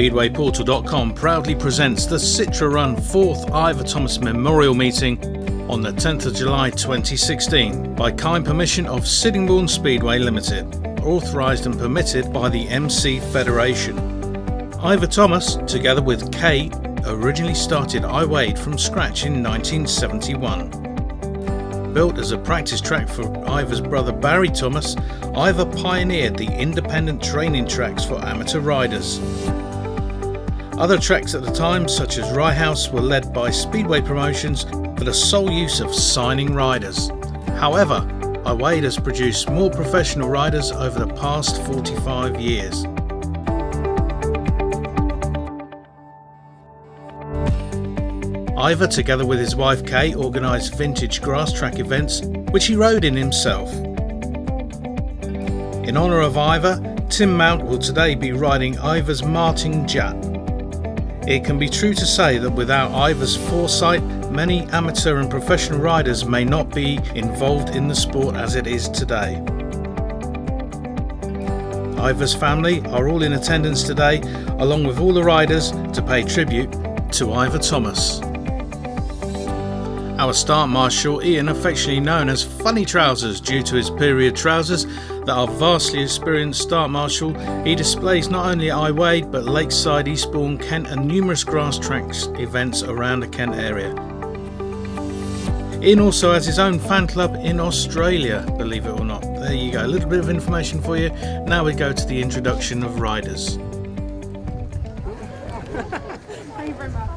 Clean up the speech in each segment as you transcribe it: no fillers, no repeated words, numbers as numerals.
SpeedwayPortal.com proudly presents the Sitra Run 4th Ivor Thomas Memorial Meeting on the 10th of July 2016 by kind permission of Sittingbourne Speedway Limited, authorised and permitted by the MC Federation. Ivor Thomas, together with Kay, originally started Iwade from scratch in 1971. Built as a practice track for Ivor's brother Barry Thomas, Ivor pioneered the independent training tracks for amateur riders. Other tracks at the time, such as Rye House, were led by Speedway Promotions for the sole use of signing riders. However, Iwade has produced more professional riders over the past 45 years. Ivor, together with his wife Kay, organised vintage grass track events, which he rode in himself. In honour of Ivor, Tim Mount will today be riding Ivor's Martin Jap. It can be true to say that without Ivor's foresight, many amateur and professional riders may not be involved in the sport as it is today. Ivor's family are all in attendance today, along with all the riders, to pay tribute to Ivor Thomas. Our start marshal, Ian, affectionately known as Funny Trousers due to his period trousers that are vastly experienced start marshal, he displays not only at Iwade but Lakeside, Eastbourne, Kent and numerous grass tracks events around the Kent area. Ian also has his own fan club in Australia, believe it or not. There you go, a little bit of information for you. Now we go to the introduction of riders. Thank you very much.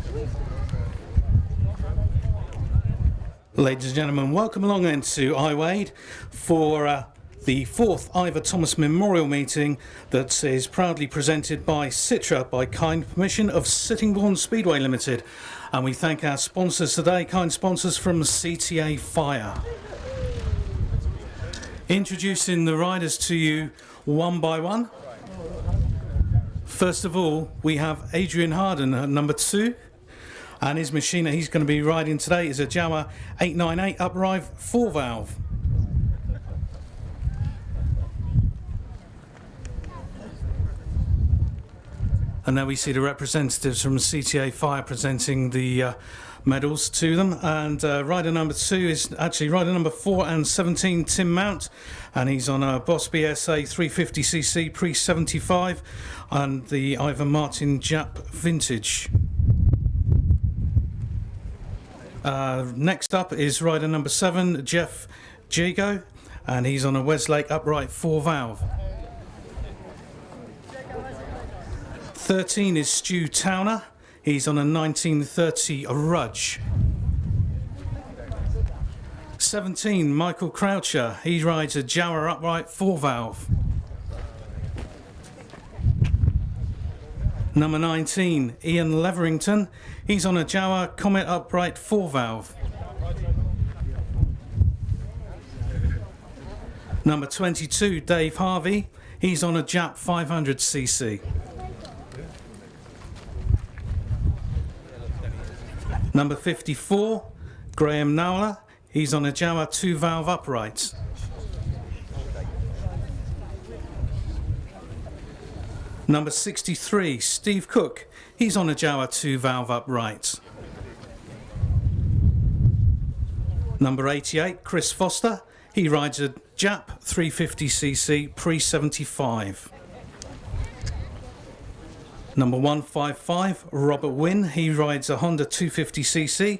Ladies and gentlemen, welcome along then to Iwade for the 4th Ivor Thomas Memorial Meeting that is proudly presented by Sitra by kind permission of Sittingbourne Speedway Limited. And we thank our sponsors today, kind sponsors from CTA Fire. Introducing the riders to you one by one. First of all, we have Adrian Harden at number 2. And his machine that he's going to be riding today is a Jawa 898 upright 4-valve. And now we see the representatives from CTA Fire presenting the medals to them. And rider number 2 is actually rider number 4 and 17, Tim Mount. And he's on a Boss BSA 350cc pre-75 and the Ivor Martin Jap Vintage. Next up is rider number 7, Geoff Jeggo. And he's on a Westlake upright 4-valve. 13 is Stu Towner. He's on a 1930 Rudge. 17, Michael Croucher. He rides a Jawa upright 4-valve. Number 19, Ian Leverington. He's on a Jawa Comet upright 4-valve. Number 22, Dave Harvey. He's on a Jap 500cc. Number 54, Graham Knowler. he's on a Jawa 2-valve upright. Number 63, Steve Cook, he's on a Jawa 2-valve upright. Number 88, Chris Foster, he rides a Jap 350cc pre-75. Number 155, Robert Wynn, he rides a Honda 250cc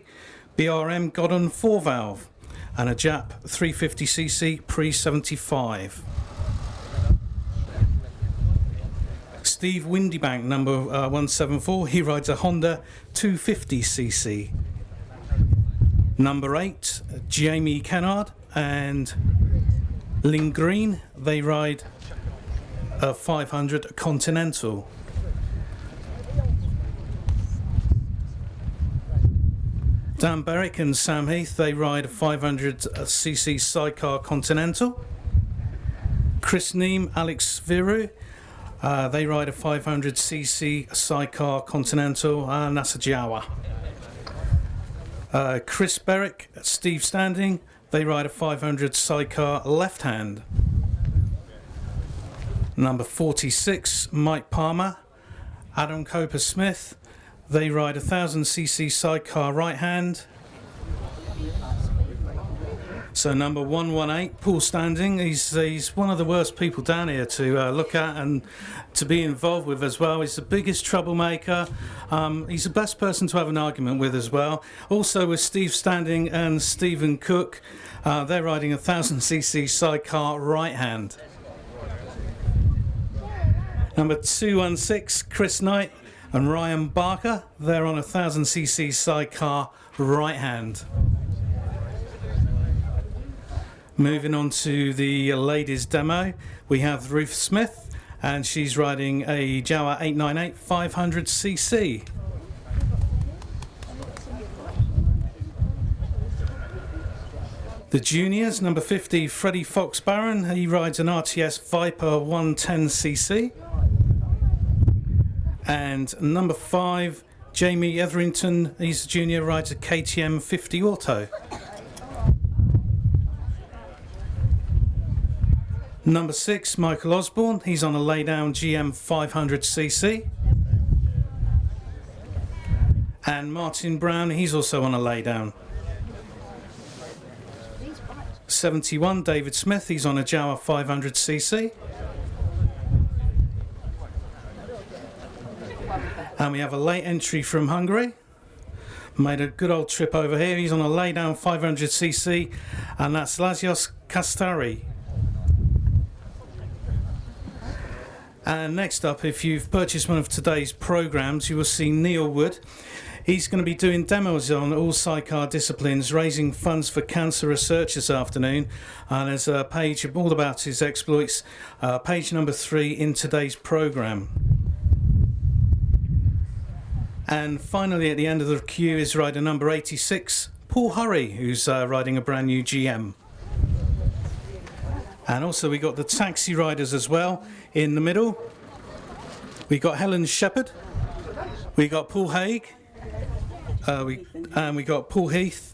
BRM Godon 4-valve and a Jap 350cc pre-75. Steve Windibank, number 174, he rides a Honda 250cc. Number 8, Jamie Kinnard and Lynn Green, they ride a 500 Continental. Dan Berwick and Sam Heath, they ride a 500cc Sidecar Continental. Chris Neem, Alex Verou, they ride a 500cc Sidecar Continental, and that's a Jawa. Chris Berwick, Steve Standing, they ride a 500 Sidecar left hand. Number 46, Mike Palmer, Adam Coper Smith, they ride a 1000cc Sidecar right hand. So number 118, Paul Standing, he's one of the worst people down here to look at and to be involved with as well. He's the biggest troublemaker. He's the best person to have an argument with as well. Also with Steve Standing and Stephen Cook, they're riding a 1000cc Sidecar right hand. Number 216, Chris Knight and Ryan Barker, they're on a 1000cc Sidecar right hand. Moving on to the ladies demo, we have Ruth Smith, and she's riding a Jawa 898 500cc. The juniors, number 50, Freddie Fox Barron, he rides an RTS Viper 110cc. And number 5, Jamie Etherington, he's a junior, rides a KTM 50 Auto. Number 6, Michael Osborne, he's on a Laydown GM 500cc. And Martin Brown, he's also on a Laydown. 71, David Smith, he's on a Jawa 500cc. And we have a late entry from Hungary. Made a good old trip over here. He's on a Laydown 500cc, and that's Lazios Kastari. And next up, if you've purchased one of today's programmes, you will see Neil Wood. He's going to be doing demos on all Sidecar disciplines, raising funds for cancer research this afternoon. And there's a page all about his exploits, page number 3 in today's programme. And finally, at the end of the queue is rider number 86, Paul Hurry, who's riding a brand new GM. And also we got the taxi riders as well in the middle. We got Helen Shepherd, we got Paul Haig, we got Paul Heath,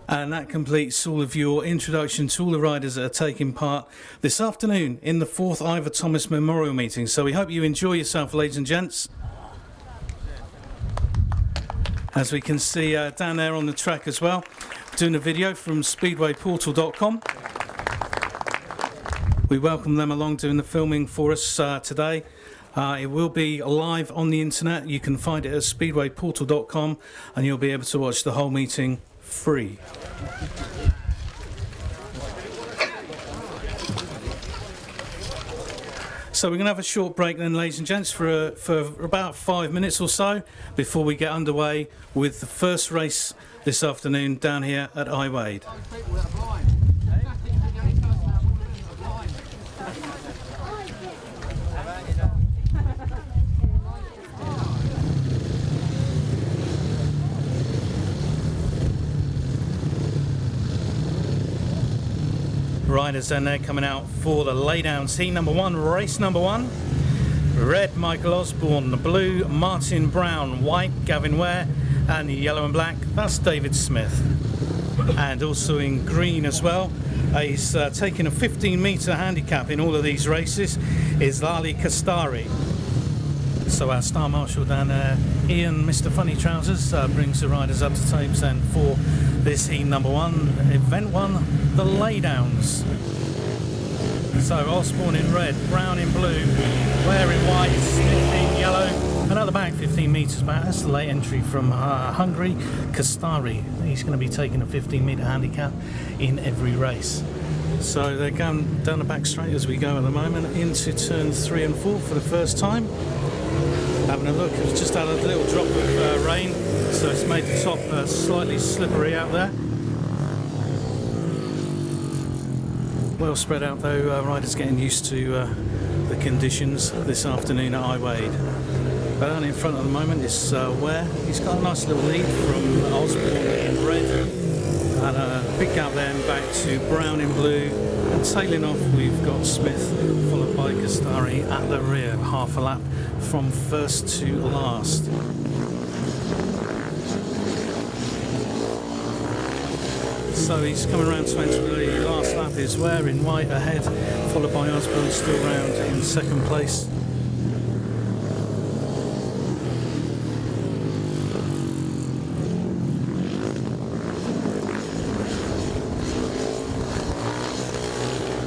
and that completes all of your introduction to all the riders that are taking part this afternoon in the 4th Ivor Thomas Memorial Meeting. So we hope you enjoy yourself, ladies and gents. As we can see down there on the track as well, doing a video from speedwayportal.com. We welcome them along doing the filming for us today. It will be live on the internet. You can find it at speedwayportal.com, and you'll be able to watch the whole meeting free. So we're going to have a short break then, ladies and gents, for about 5 minutes or so before we get underway with the first race this afternoon down here at Iwade. Riders then they're coming out for the Laydowns heat number 1, race number 1. Red, Michael Osborne. The blue, Martin Brown. White, Gavin Ware. And the yellow and black, that's David Smith. And also in green as well, he's taking a 15-metre handicap in all of these races, is Lali Kastari. So our star marshal down there, Ian, Mr. Funny Trousers, brings the riders up to tapes, and for this heat number 1, event 1, the Laydowns. So Osborne in red, Brown in blue, Ware in white, Smith in yellow, and at the back 15 metres back, that's the late entry from Hungary, Kastari. He's going to be taking a 15-metre handicap in every race. So they're going down the back straight as we go at the moment into turns 3 and 4 for the first time. Having a look, it's just had a little drop of rain, so it's made the top slightly slippery out there. Well spread out though, riders getting used to the conditions this afternoon at Iwade. But down in front at the moment is Ware. He's got a nice little lead from Osborne in red, and a big gap there and back to Brown in blue, and tailing off we've got Smith followed by Kastari at the rear, half a lap from first to last. So he's coming around to enter the last lap. Is Ware in white ahead, followed by Osborne still round in second place.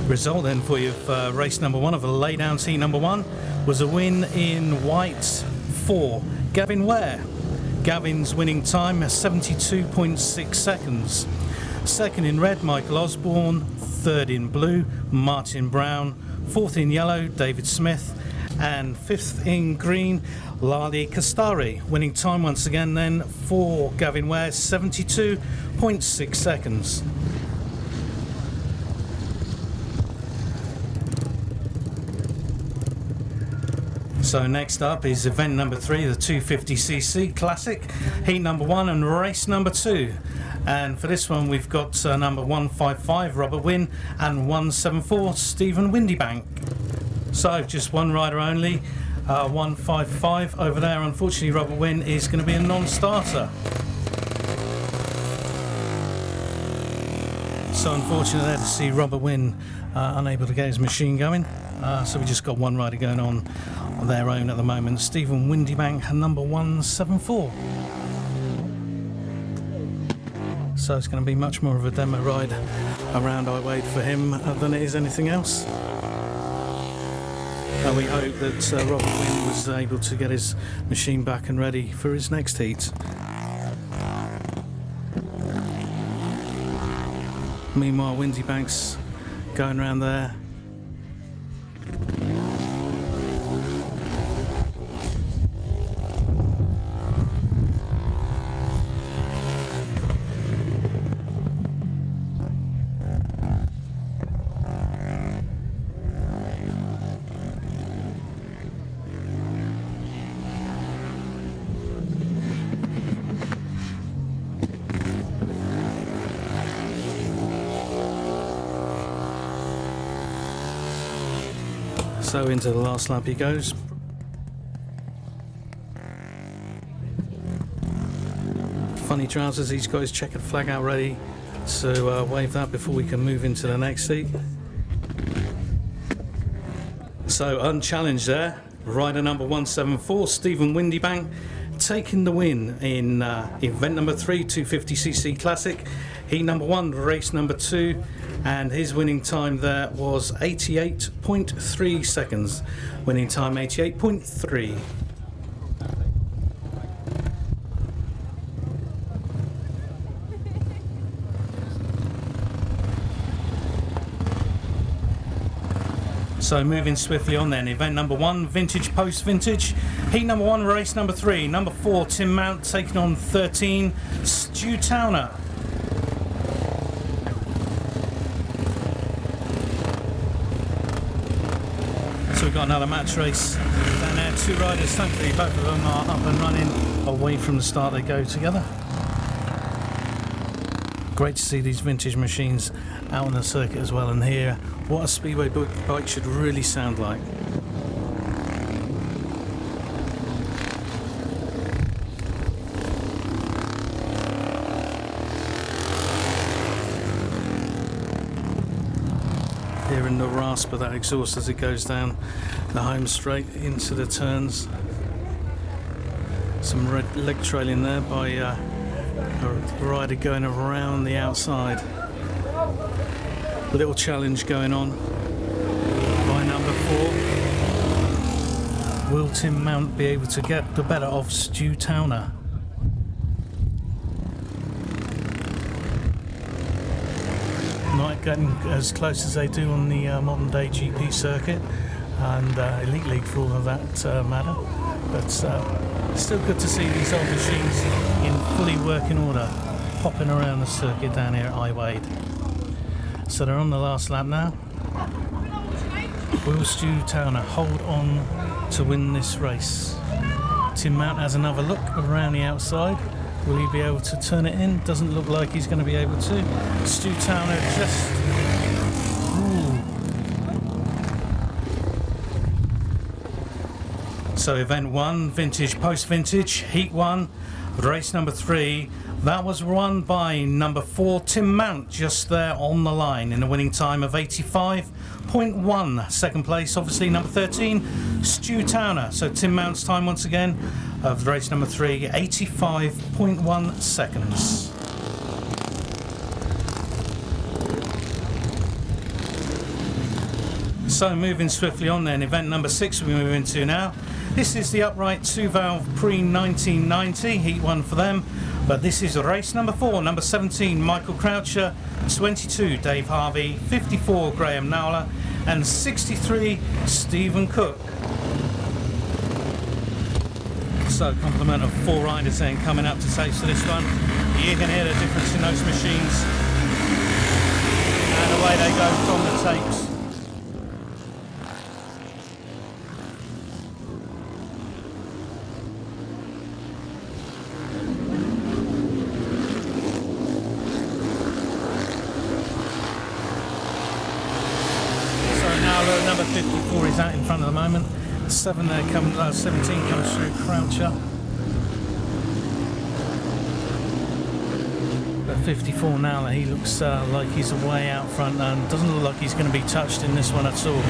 Result then for you of race number 1 of the Laydowns heat number 1 was a win in white for Gavin Ware. Gavin's winning time is 72.6 seconds. Second in red, Michael Osborne. Third in blue, Martin Brown. Fourth in yellow, David Smith. And fifth in green, Lali Kastari. Winning time once again then for Gavin Ware, 72.6 seconds. So next up is event number 3, the 250cc Classic, heat number 1 and race number 2. And for this one we've got number 155 Robert Wynn and 174 Stephen Windibank. So just one rider only, 155 over there. Unfortunately Robert Wynn is going to be a non-starter. So unfortunate there to see Robert Wynn unable to get his machine going. So we just got one rider going on their own at the moment, Stephen Windibank, number 174. So it's going to be much more of a demo ride around Iwade for him than it is anything else. And we hope that Robert Wynn was able to get his machine back and ready for his next heat. Meanwhile, Windibank's going around there. So into the last lap he goes. Funny Trousers, he's got his checkered flag out ready to wave that before we can move into the next seat. So unchallenged there, rider number 174 Stephen Windibank taking the win in event number 3 250cc Classic, heat number 1 race number 2. And his winning time there was 88.3 seconds. Winning time 88.3. So moving swiftly on then, event number 1, vintage post vintage, heat number 1, race number 3, number 4 Tim Mount taking on 13 Stu Towner. So we've got another match race down there, 2 riders, thankfully both of them are up and running. Away from the start they go together. Great to see these vintage machines out on the circuit as well, and hear what a Speedway bike should really sound like. hearing the rasp of that exhaust as it goes down the home straight into the turns. Some red leg trailing there by a rider going around the outside. A little challenge going on by number 4. Will Tim Mount be able to get the better of Stu Towner? Not getting as close as they do on the modern day GP circuit and Elite League for all of that matter, but still good to see these old machines in fully working order popping around the circuit down here at Iwade. So they're on the last lap now. Will Stu Towner hold on to win this race? Tim Mount has another look around the outside. Will he be able to turn it in? Doesn't look like he's going to be able to. Stu Towner just... Ooh. So event 1, vintage, post-vintage, heat 1, race number 3. That was won by number 4, Tim Mount, just there on the line in a winning time of 85.1. Second place, obviously, number 13, Stu Towner. So Tim Mount's time once again of race number 3, 85.1 seconds. So moving swiftly on then, event number 6 we move into now. This is the upright 2-valve pre-1990, heat 1 for them. But this is race number 4, number 17, Michael Croucher, 22, Dave Harvey, 54, Graham Knowler, and 63, Stephen Cook. So, complement of 4 riders then coming up to taste for this one. You can hear the difference in those machines. And away they go from the tapes. Number 54 is out in front at the moment. 17 comes through Croucher. But 54 now, he looks like he's way out front and doesn't look like he's going to be touched in this one at all.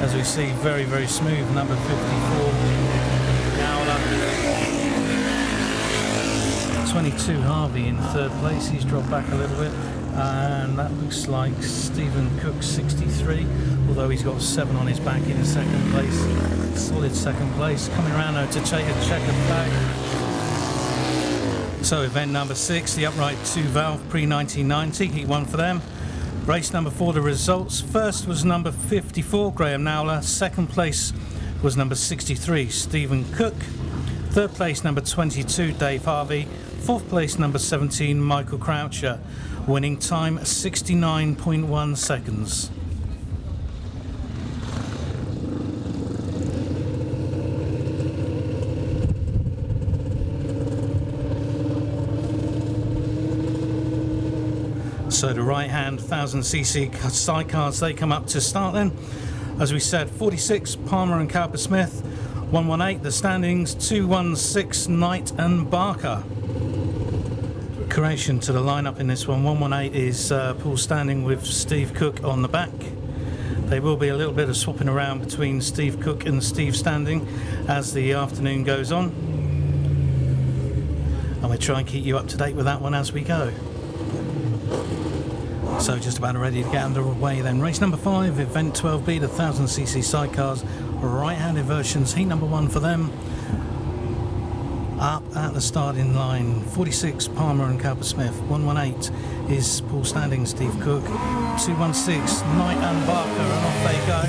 As we see, very, very smooth, number 54. Knowler. 22, Harvey in 3rd place. He's dropped back a little bit. And that looks like Stephen Cook, 63. Although he's got 7 on his back in 2nd place. Solid 2nd place. Coming around now to check it back. So event number 6, the upright 2-valve pre-1990. Heat 1 for them. Race number 4, the results. First was number 54, Graham Knowler. 2nd place was number 63, Stephen Cook. 3rd place, number 22, Dave Harvey. 4th place, number 17, Michael Croucher. Winning time, 69.1 seconds. So the right-hand 1000cc sidecars, they come up to start then. As we said, 46, Palmer and Cowper Smith. 118, the standings. 216, Knight and Barker. Correction to the lineup in this one. 118 is Paul Standing with Steve Cook on the back. There will be a little bit of swapping around between Steve Cook and Steve Standing as the afternoon goes on. And we'll try and keep you up to date with that one as we go. So just about ready to get underway then. Race number 5, event 12B, the 1000cc sidecars, right-handed versions, heat number 1 for them. Up at the starting line, 46, Palmer and Cowper Smith. 118 is Paul Standing, Steve Cook. 216, Knight and Barker, and off they go.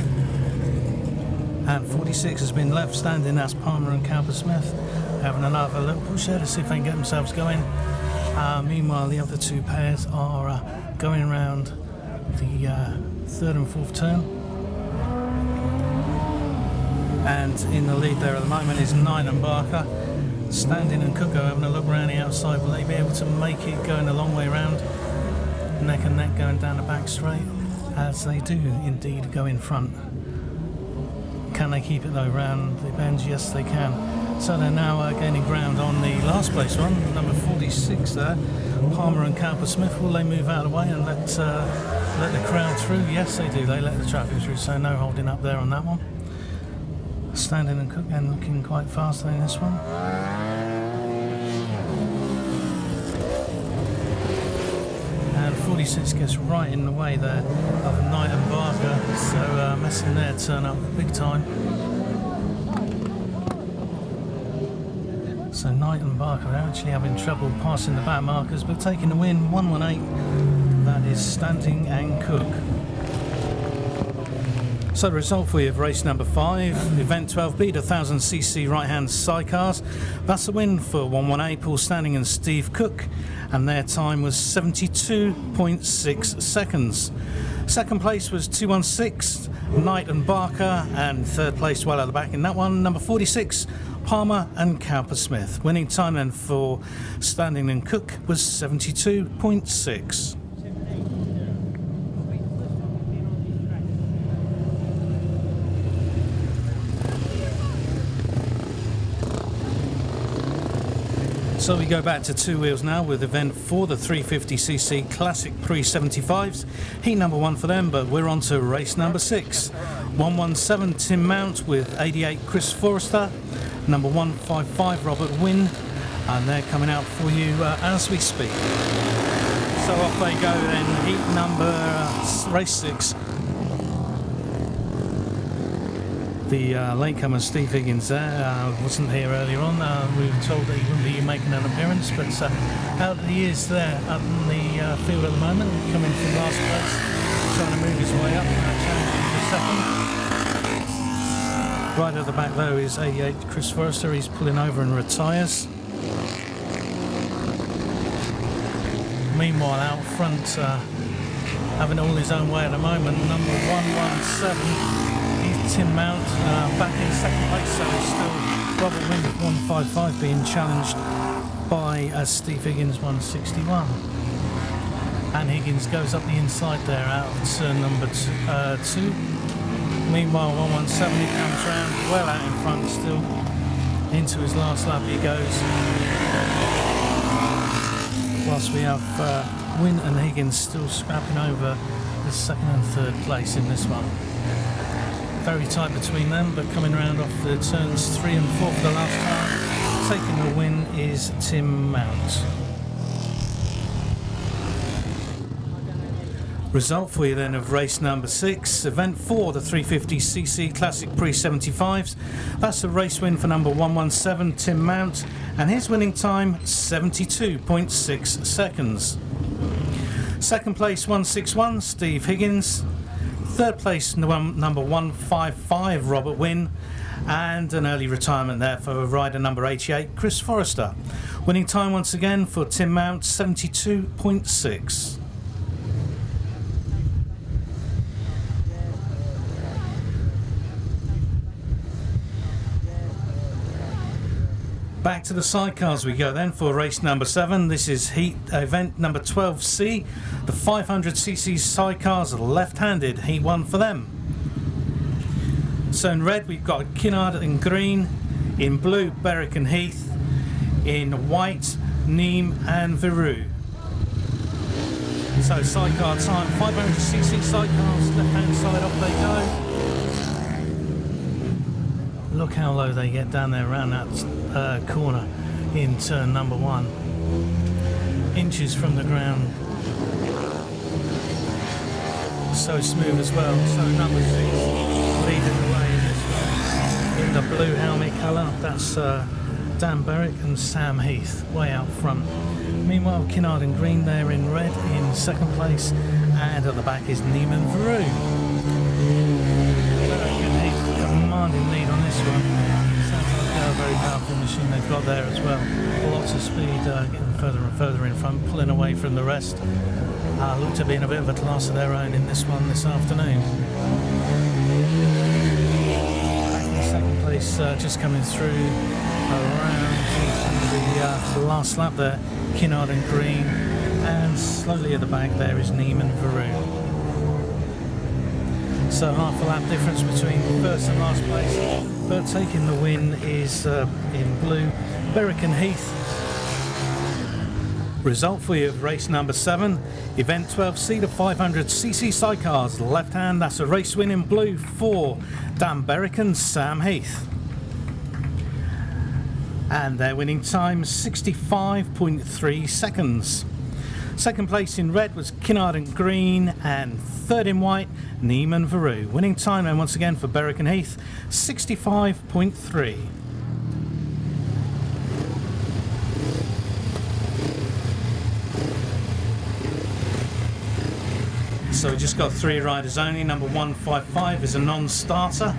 And 46 has been left standing, that's Palmer and Cowper Smith. Having another little push there to see if they can get themselves going. Meanwhile, the other 2 pairs are going around the 3rd and 4th turn. And in the lead there at the moment is Knight and Barker. Standing and Cook are having a look around the outside. Will they be able to make it going a long way round? Neck and neck going down the back straight, as they do indeed go in front. Can they keep it though round the bends? Yes, they can. So they're now gaining ground on the last place one, number 46 there. Palmer and Cowper-Smith. Will they move out of the way and let the crowd through? Yes, they do. They let the traffic through, so no holding up there on that one. Standing and Cook and looking quite fast in this one. And 46 gets right in the way there of Knight and Barker, so messing their turn up big time. So Knight and Barker are actually having trouble passing the back markers, but taking the win, 118. That is Standing and Cook. So the result for you of race number 5, event 12B, the 1000cc right-hand sidecars. That's a win for 118, Paul Standing and Steve Cook, and their time was 72.6 seconds. Second place was 216, Knight and Barker, and third place well at the back in that one, number 46, Palmer and Cowper-Smith. Winning time then for Standing and Cook was 72.6. So we go back to two wheels now with event 4, the 350cc Classic Pre-75s. Heat number 1 for them, but we're on to race number 6. 117 Tim Mount with 88 Chris Forrester, number 155 Robert Wynn, and they're coming out for you as we speak. So off they go then, heat number race 6. The latecomer Steve Higgins there wasn't here earlier on. We were told that he wouldn't be making an appearance, but out he is there up in the field at the moment, coming from last place, trying to move his way up, challenging for second. Right at the back though is 88 Chris Forrester. He's pulling over and retires. Meanwhile out front, having all his own way at the moment, number 117 Tim Mount, back in second place, so it's still Robert Wynn 155 being challenged by Steve Higgins 161. And Higgins goes up the inside there out of turn number 2. Meanwhile 117, he comes round well out in front still. Into his last lap he goes. Whilst we have Wynn and Higgins still scrapping over the second and third place in this one. Very tight between them, but coming around off the turns 3 and 4 for the last time. Taking the win is Tim Mount. Result for you then of race number 6, event 4, the 350cc Classic Pre-75s. That's a race win for number 117 Tim Mount, and his winning time 72.6 seconds. Second place 161 Steve Higgins. Third place, number 155, Robert Wynn, and an early retirement there for rider number 88, Chris Forrester. Winning time once again for Tim Mount, 72.6. Back to the sidecars we go then for race number 7. This is heat event number 12C. The 500cc sidecars are left-handed, heat 1 for them. So in red we've got Kinnard and green, in blue Berwick and Heath, in white Neath and Verou. So sidecar time, 500cc sidecars, left-hand side, off they go. Look how low they get down there around that corner in turn number 1. Inches from the ground. So smooth as well. So number 6 leading the way in this one. In the blue helmet colour, that's Dan Berwick and Sam Heath way out front. Meanwhile Kinnard and green there in red in second place, and at the back is Neath and Verou. Commanding lead on this one. Sounds like a very powerful machine they've got there as well. Lots of speed, getting further and further in front, pulling away from the rest. Look to be in a bit of a class of their own in this one this afternoon. Back in second place, just coming through around the last lap there, Kinnard and green, and slowly at the back there is Neath and Verou. So half a lap difference between first and last place. But taking the win is in blue, Berwick and Heath. Result for you of race number 7, event 12, Cedar 500cc sidecars, left hand, that's a race win in blue for Dan Berwick and Sam Heath. And their winning time 65.3 seconds. Second place in red was Kinnard and green, and third in white, Neath and Verou. Winning time then once again for Berwick and Heath, 65.3. So we just got 3 riders only. Number 155 is a non-starter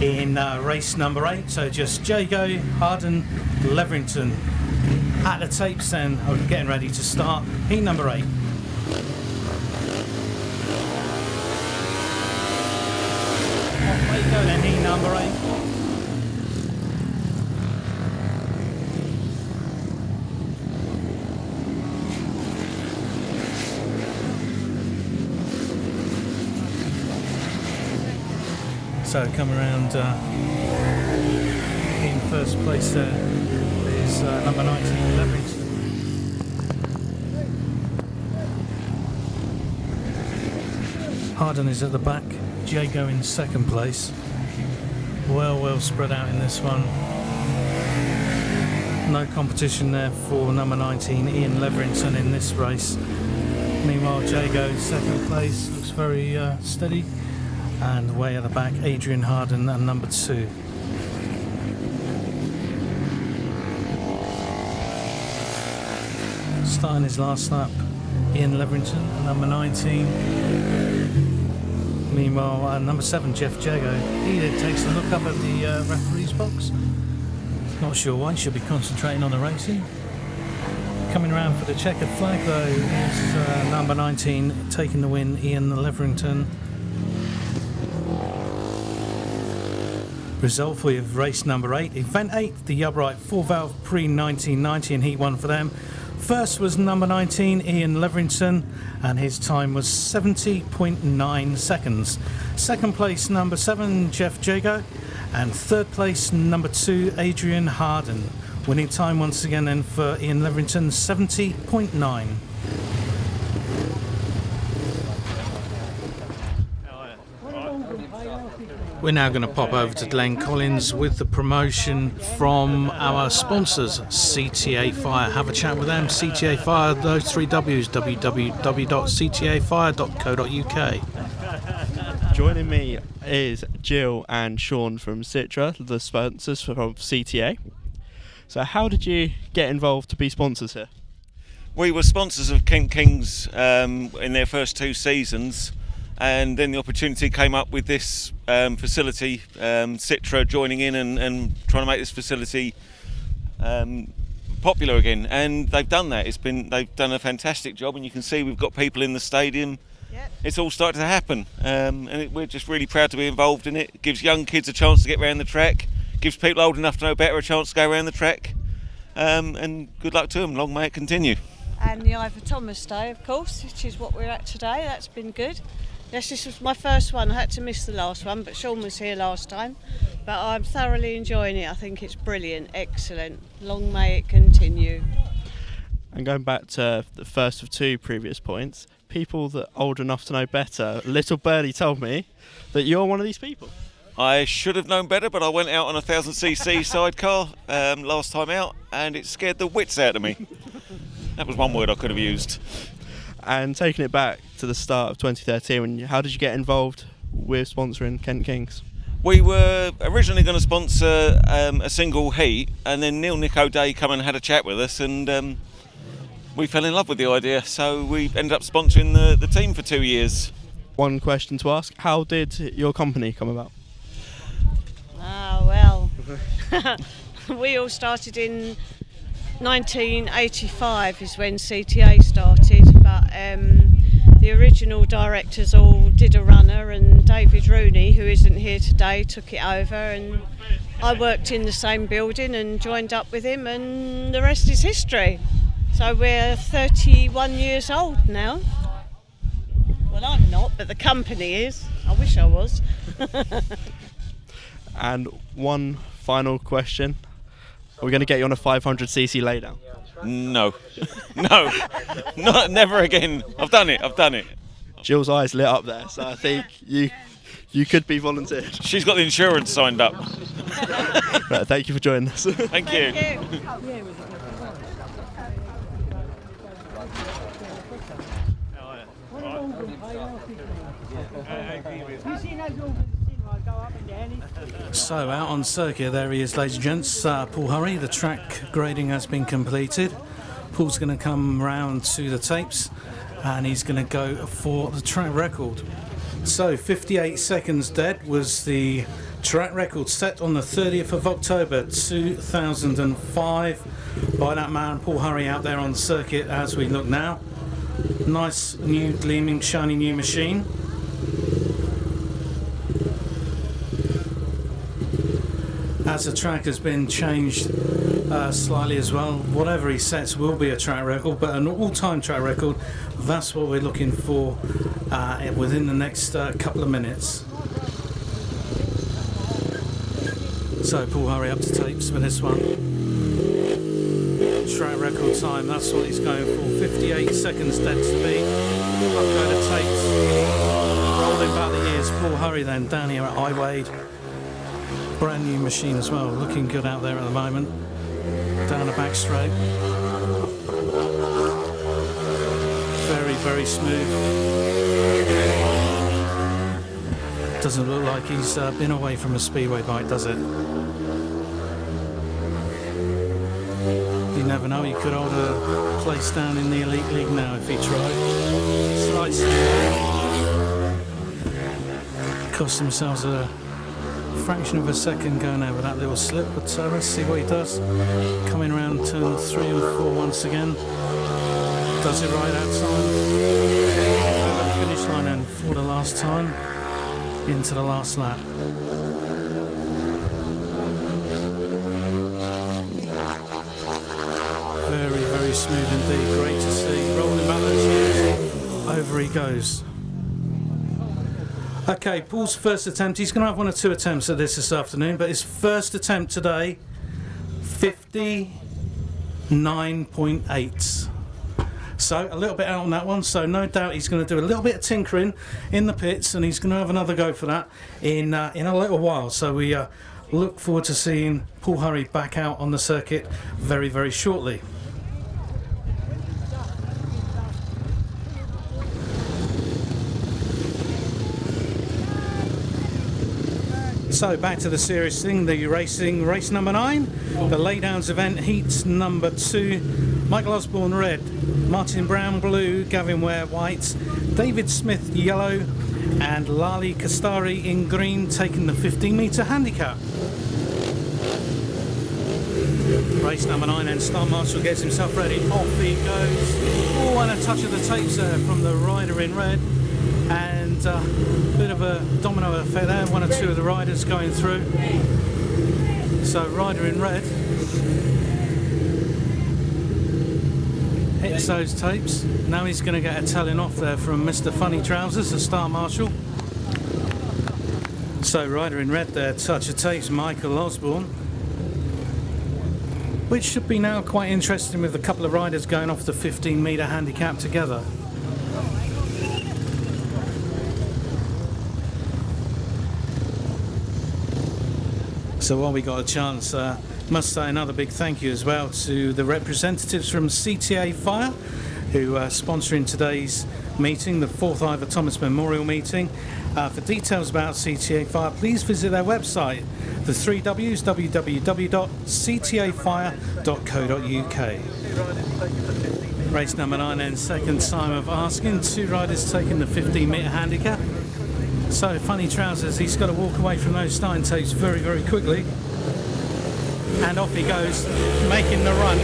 in race number 8. So just Jeggo, Harden, Leverington at the tapes then, getting ready to start heat number 8. Off they go then, heat number 8. So come around in first place there is number 19 Leverington. Harden is at the back, Jeggo in second place. Well spread out in this one. No competition there for number 19 Ian Leverington in this race. Meanwhile Jeggo second place, looks very steady. And way at the back, Adrian Harden and number 2. Starting his last lap, Ian Leverington, and number 19. Meanwhile, number 7, Geoff Jeggo. He then takes a look up at the referee's box. Not sure why, should be concentrating on the racing. Coming around for the checkered flag though is number 19, taking the win, Ian Leverington. Result for you of race number 8, event 8, the upright 4-valve pre-1990 in heat 1 for them. First was number 19 Ian Leverington, and his time was 70.9 seconds. Second place number 7 Geoff Jeggo, and third place number 2 Adrian Harden. Winning time once again then for Ian Leverington, 70.9. We're now going to pop over to Glen Collins with the promotion from our sponsors, CTA Fire. Have a chat with them. CTA Fire, those 3 W's, www.ctafire.co.uk. Joining me is Jill and Sean from Sitra, the sponsors from CTA. So how did you get involved to be sponsors here? We were sponsors of Kent Kings in their first 2 seasons. And then the opportunity came up with this facility, Sitra joining in and trying to make this facility popular again. And they've done that. They've done a fantastic job, and you can see we've got people in the stadium. Yep. It's all started to happen, and we're just really proud to be involved in it. It gives young kids a chance to get around the track, gives people old enough to know better a chance to go around the track, and good luck to them. Long may it continue. And the Ivor Thomas Day, of course, which is what we're at today. That's been good. Yes, this was my first one. I had to miss the last one, but Sean was here last time. But I'm thoroughly enjoying it. I think it's brilliant, excellent. Long may it continue. And going back to the first of 2 previous points, people that are old enough to know better, little birdie told me that you're one of these people. I should have known better, but I went out on a 1000cc sidecar last time out, and it scared the wits out of me. That was one word I could have used. And taking it back to the start of 2013, how did you get involved with sponsoring Kent Kings? We were originally going to sponsor a single heat, and then Neil Nick O'Day come and had a chat with us, and we fell in love with the idea, so we ended up sponsoring the team for 2 years. One question to ask, how did your company come about? Well, we all started in 1985 is when CTA started, but the original directors all did a runner, and David Rooney, who isn't here today, took it over, and I worked in the same building and joined up with him, and the rest is history. So we're 31 years old now. Well, I'm not, but the company is. I wish I was. And one final question. We're going to get you on a 500cc laydown. No. No. Never again. I've done it. Jill's eyes lit up there, so I think you could be volunteered. She's got the insurance signed up. Right, thank you for joining us. Thank you. So out on circuit, there he is, ladies and gents. Paul Hurry, the track grading has been completed. Paul's going to come round to the tapes and he's going to go for the track record. So 58 seconds dead was the track record set on the 30th of October 2005 by that man Paul Hurry out there on the circuit as we look now. Nice new gleaming shiny new machine. As the track has been changed slightly as well, whatever he sets will be a track record, but an all-time track record, that's what we're looking for within the next couple of minutes. So Paul Hurry up to tapes for this one. Track record time, that's what he's going for. 58 seconds dead to beat. Up go to tapes. Rolling back the years. Paul Hurry then down here at Iwade. Brand new machine as well, looking good out there at the moment. Down the back straight. Very, very smooth. Doesn't look like he's been away from a speedway bike, does it? You never know, he could hold a place down in the Elite League now if he tried. Slight slip. Cost themselves a fraction of a second going over that little slip, but let's see what he does. Coming around turn 3 and 4 once again. Does it right that time. Over the finish line and for the last time into the last lap. Very, very smooth indeed. Great to see. Rolling back those years. Over he goes. Okay, Paul's first attempt, he's going to have 1 or 2 attempts at this afternoon, but his first attempt today, 59.8. So a little bit out on that one, so no doubt he's going to do a little bit of tinkering in the pits, and he's going to have another go for that in a little while. So we look forward to seeing Paul Hurry back out on the circuit very, very shortly. So back to the serious thing, the racing, race number 9, the Laydowns event, heats number 2, Michael Osborne red, Martin Brown blue, Gavin Ware white, David Smith yellow, and Lali Kastari in green, taking the 15-metre handicap. Race number 9, and Star Marshall gets himself ready, off he goes. Oh, and a touch of the tapes there from the rider in red. And a bit of a domino effect there, 1 or 2 of the riders going through. So rider in red hits those tapes. Now he's going to get a telling off there from Mr. Funny Trousers, the Star Marshal. So rider in red there, touch of tapes, Michael Osborne. Which should be now quite interesting with a couple of riders going off the 15-metre handicap together. So while we got a chance, must say another big thank you as well to the representatives from CTA Fire who are sponsoring today's meeting, the 4th Ivor Thomas Memorial Meeting. For details about CTA Fire, please visit their website, the 3 Ws, www.ctafire.co.uk. Race number 9 and second time of asking, 2 riders taking the 15-metre handicap. So Funny Trousers, he's got to walk away from those starting tapes very, very quickly. And off he goes, making the run.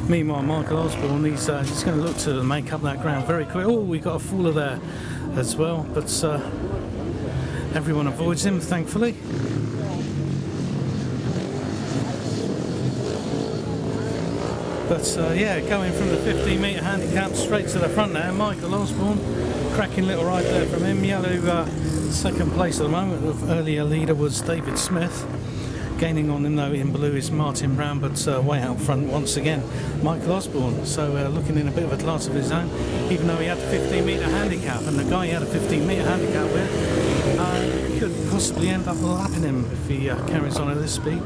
Meanwhile, Michael Osborne, he's going to look to make up that ground very quick. Oh, we got a faller there as well, but everyone avoids him, thankfully. But yeah, going from the 15-metre handicap straight to the front now, Michael Osborne, cracking little ride there from him. Yellow second place at the moment. The earlier leader was David Smith. Gaining on him though in blue is Martin Brown, but way out front once again Michael Osborne. So looking in a bit of a class of his own, even though he had a 15-metre handicap, and the guy he had a 15-metre handicap with could possibly end up lapping him if he carries on at this speed.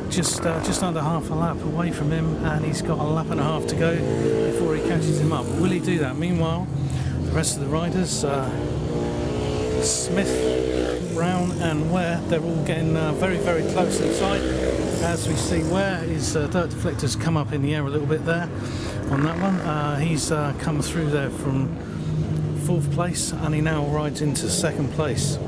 Just under half a lap away from him, and he's got a lap and a half to go before he catches him up. Will he do that? Meanwhile, the rest of the riders, Smith, Brown and Ware, they're all getting very, very close inside. As we see, Ware, his dirt deflector's come up in the air a little bit there on that one. He's come through there from 4th place, and he now rides into 2nd place.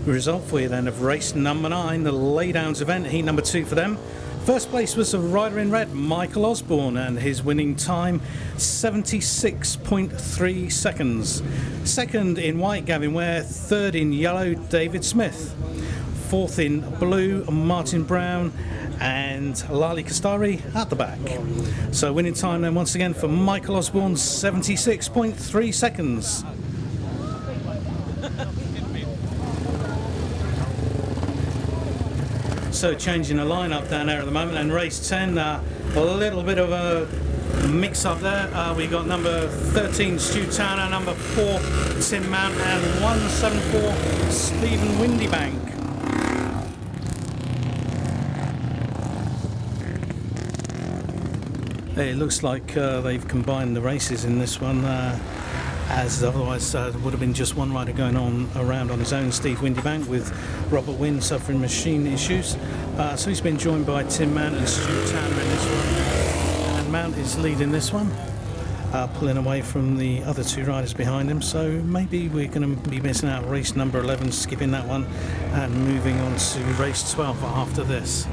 Result for you then of race number 9, the Laydowns event, heat number 2 for them. First place was the rider in red, Michael Osborne, and his winning time 76.3 seconds. Second in white, Gavin Ware. Third in yellow, David Smith. Fourth in blue, Martin Brown, and Lali Kastari at the back. So winning time then once again for Michael Osborne, 76.3 seconds. So changing the lineup down there at the moment, and race 10, a little bit of a mix up there. We got number 13 Stu Towner, number 4 Tim Mount, and 174 Stephen Windibank. It looks like they've combined the races in this one, as otherwise there would have been just one rider going on around on his own, Steve Windibank, with Robert Wynn suffering machine issues. So he's been joined by Tim Mount and Stu Towner in this one. And Mount is leading this one, pulling away from the other 2 riders behind him. So maybe we're going to be missing out race number 11, skipping that one, and moving on to race 12 after this.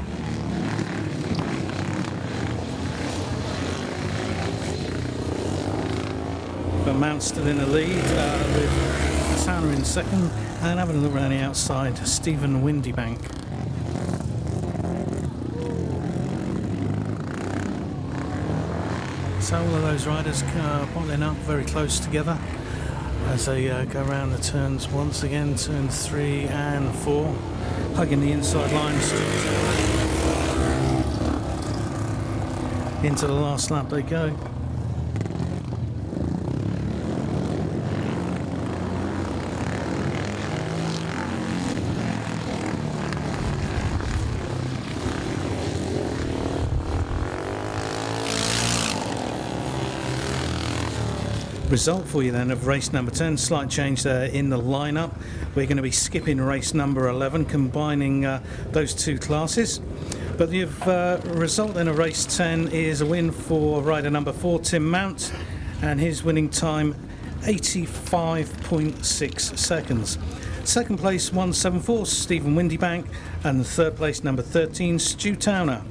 But Mount's still in the lead with Towner in second, and having a look around the outside, Stephen Windibank. So all of those riders bottling up very close together as they go around the turns once again, turn 3 and 4, hugging the inside lines. Into the last lap they go. Result for you then of race number 10, slight change there in the lineup. We're going to be skipping race number 11, combining those 2 classes. But the result then of race 10 is a win for rider number 4, Tim Mount, and his winning time 85.6 seconds. Second place 174 Stephen Windibank, and the third place number 13 Stu Towner.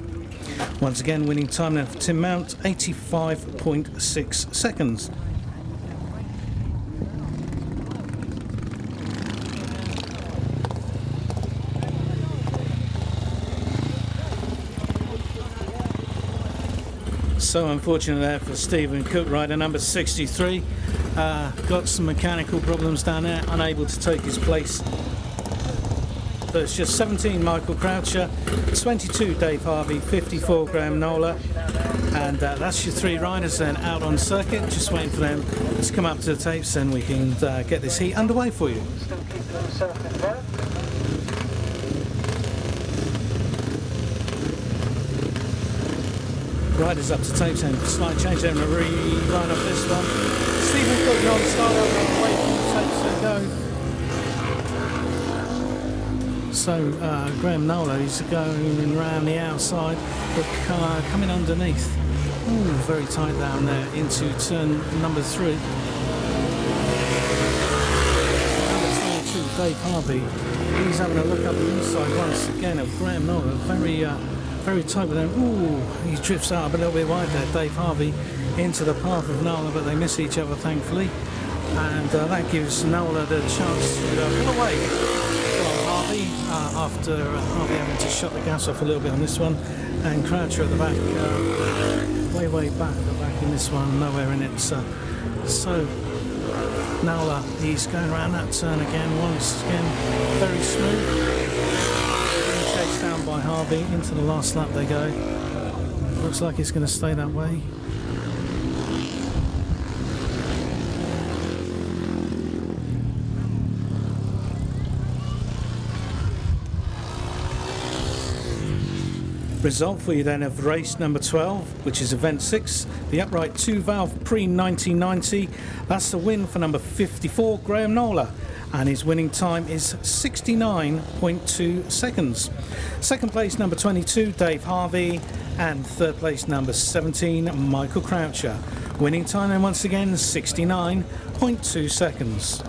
Once again winning time then for Tim Mount, 85.6 seconds. So unfortunate there for Stephen Cook, rider number 63. Got some mechanical problems down there, unable to take his place. So it's just 17 Michael Croucher, 22 Dave Harvey, 54 Graham Knowler, and that's your 3 riders then out on circuit. Just waiting for them to come up to the tapes, and we can get this heat underway for you. Riders up to tapes, and slight change there, and re-line up this one. Stephen Cook on start over away from the tapes they go. So Graham Knowler is going around the outside, but coming underneath. Ooh, very tight down there into turn number 3. Number 22, Dave Harvey. He's having a look up the inside once again of Graham Knowler. Very tight with him. Ooh, he drifts out a little bit wide there, Dave Harvey, into the path of Knowler, but they miss each other thankfully, and that gives Knowler the chance to pull away from after Harvey having to shut the gas off a little bit on this one, and Croucher at the back, way back at the back in this one, nowhere in it. So Knowler, he's going around that turn again, once again, very smooth. Being chased down by Harvey, into the last lap they go. Looks like it's going to stay that way. Result for you then of race number 12, which is event 6, the upright 2-valve pre-1990. That's the win for number 54, Graham Knowler, and his winning time is 69.2 seconds. Second place number 22, Dave Harvey, and third place number 17, Michael Croucher. Winning time then once again 69.2 seconds.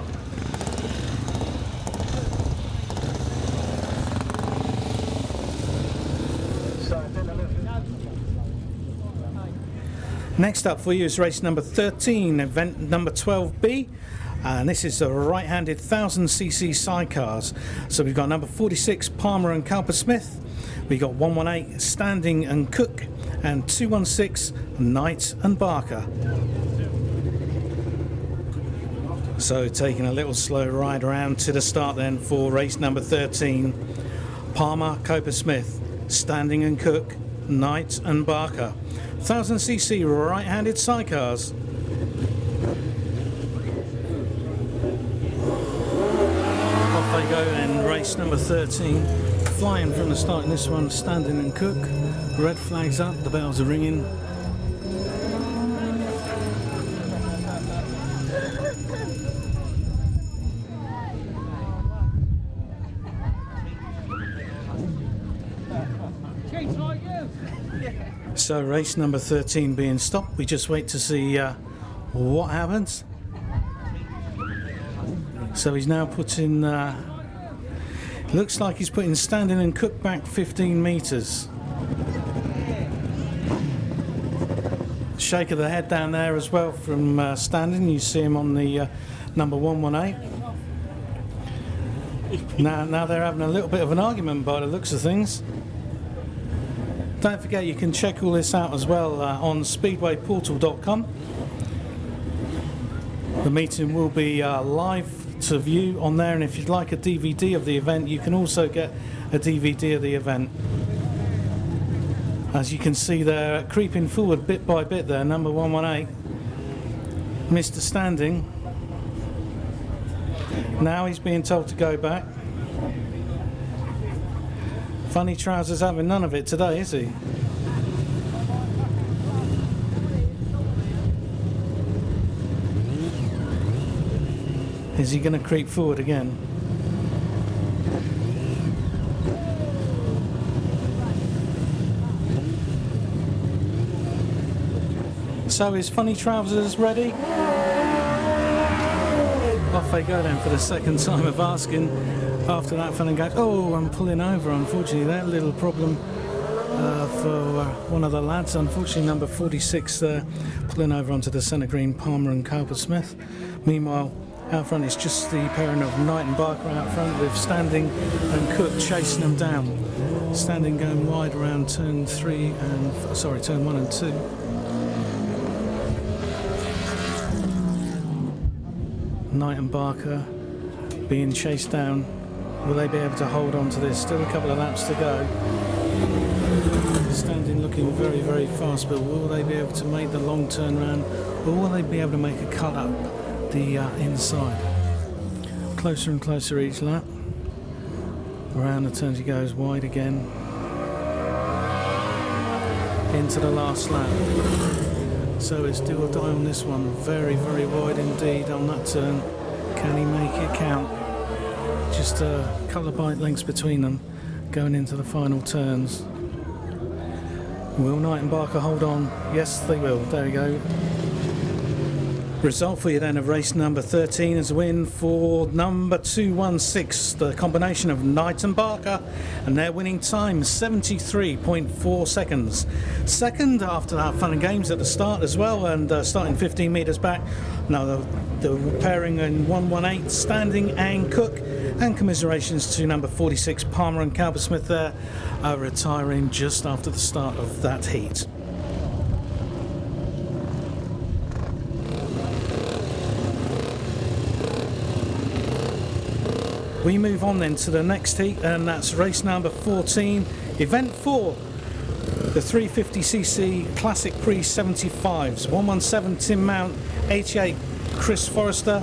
Next up for you is race number 13, event number 12B, and this is the right-handed 1000cc sidecars. So we've got number 46, Palmer and Cowper-Smith, we've got 118, Standing and Cook, and 216, Knight and Barker. So taking a little slow ride around to the start then for race number 13, Palmer, Cowper-Smith, Standing and Cook, Knight and Barker. 1000cc right-handed sidecars. Off they go then, race number 13. Flying from the start in this one, Standing and Cook. Red flags up, the bells are ringing. So race number 13 being stopped, we just wait to see what happens. So he's now putting, looks like he's putting Standing and Cook back 15 metres. Shake of the head down there as well from Standing, you see him on the number 118. Now they're having a little bit of an argument by the looks of things. Don't forget you can check all this out as well on speedwayportal.com. The meeting will be live to view on there, and if you'd like a DVD of the event you can also get a DVD of the event. As you can see there, creeping forward bit by bit there, number 118, Mr. Standing. Now he's being told to go back. Funny Trousers having none of it today, is he? Is he going to creep forward again? So is Funny Trousers ready? Off they go then for the second time of asking. After that, Fun and goes, oh, I'm pulling over. Unfortunately, that little problem for one of the lads. Unfortunately, number 46 pulling over onto the centre green, Palmer and Cowper-Smith. Meanwhile, out front it's just the pairing of Knight and Barker out front with Standing and Cook chasing them down. Standing going wide around turn 1 and 2. Knight and Barker being chased down. Will they be able to hold on to this? Still a couple of laps to go. Standing looking very, very fast, but will they be able to make the long turn round, or will they be able to make a cut up the inside? Closer and closer each lap. Around the turns he goes, wide again. Into the last lap. So it's do or die on this one. Very, very wide indeed on that turn. Can he make it count? Just a couple of bike lengths between them going into the final turns. Will Knight and Barker hold on? Yes, they will. There we go. Result for you then of race number 13 is a win for number 216, the combination of Knight and Barker, and their winning time 73.4 seconds. Second, after that fun and games at the start as well, and starting 15 metres back. Now the pairing in 118, Standing and Cook, And commiserations to number 46 Palmer and Calbersmith there, retiring just after the start of that heat. We move on then to the next heat, and that's race number 14, event 4, the 350cc Classic Pre 75s, 117 Tim Mount, 88 Chris Forrester,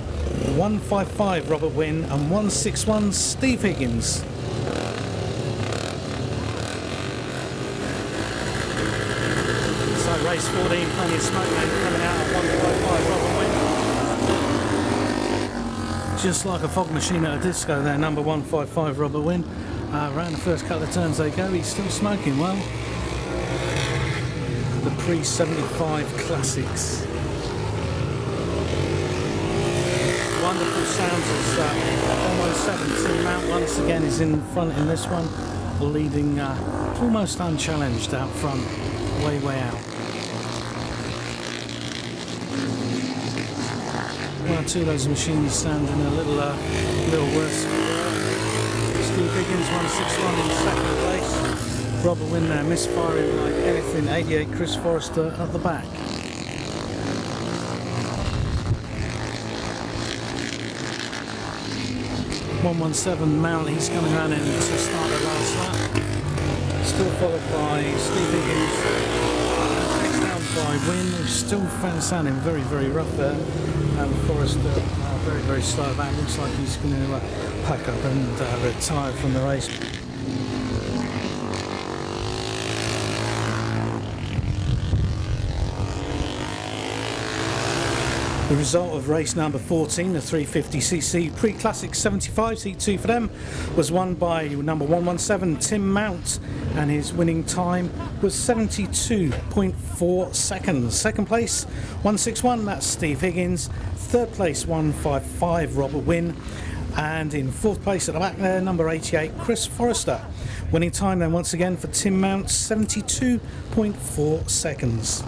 155 Robert Wynn and 161 Steve Higgins. So race 14, plenty of smoke man coming out at 155 Robert Wynn. Just like a fog machine at a disco there, number 155 Robert Wynn. Around the first couple of turns they go, he's still smoking well. The Pre-75 Classics. Wonderful sounds as 117 Tim Mount once again is in front in this one, leading almost unchallenged out front, way out. One or two of those machines sounding a little worse. Steve Higgins 161 in second place. Robert Wynn there misfiring like anything. 88 Chris Forrester at the back. 117 Mount, he's coming around in to start the last lap. Still followed by Steve Higgins. Next down by Wynn, who's still sounding very rough there. And Forrester very slow back. Looks like he's going to pack up and retire from the race. The result of race number 14, the 350cc Pre-Classic 75s, Heat 2 for them, was won by number 117 Tim Mount, and his winning time was 72.4 seconds. Second place, 161, that's Steve Higgins. Third place, 155 Robert Wynn. And in fourth place at the back there, number 88 Chris Forrester. Winning time then once again for Tim Mount, 72.4 seconds.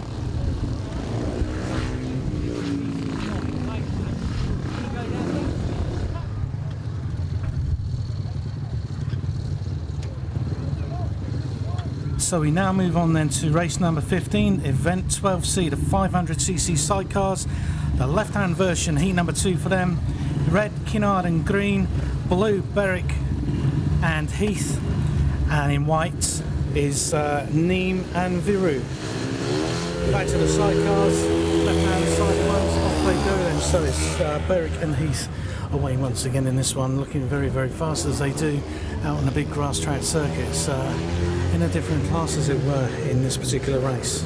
So we now move on then to race number 15, event 12C, the 500cc sidecars, the left-hand version, heat number 2 for them. Red, Kinnard and green, blue, Berwick and Heath, and in white is Neath and Verou. Back to the sidecars, left-hand side ones, off they go, and so is Berwick and Heath away once again in this one, looking very fast as they do out on the big grass track circuits. In a different class as it were in this particular race.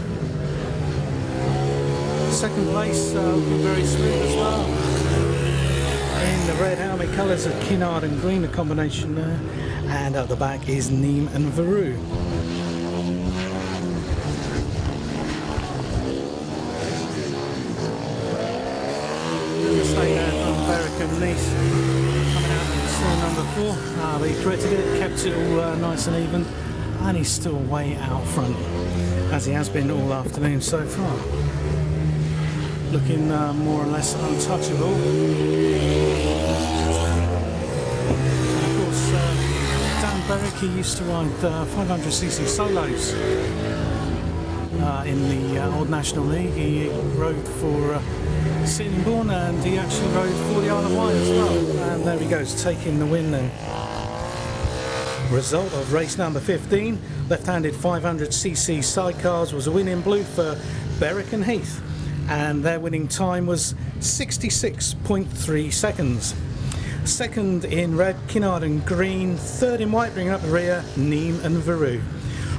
Second place looking very smooth as well. In the red helmet colours of Kinnard and green, the combination there. And at the back is Neath and Verou. Mistake there from Berwick and Neath. Coming out in number 4. But he corrected it, kept it all nice and even. And he's still way out front, as he has been all afternoon so far. Looking more or less untouchable. And of course, Dan Berwick, he used to ride 500cc solos in the Old National League. He rode for Sittingbourne, and he actually rode for the Isle of Wight as well. And there he goes, taking the win then. Result of race number 15, left-handed 500cc sidecars, was a win in blue for Berwick and Heath, and their winning time was 66.3 seconds. Second in red, Kinnard and green. Third in white, bringing up the rear, Neath and Verou.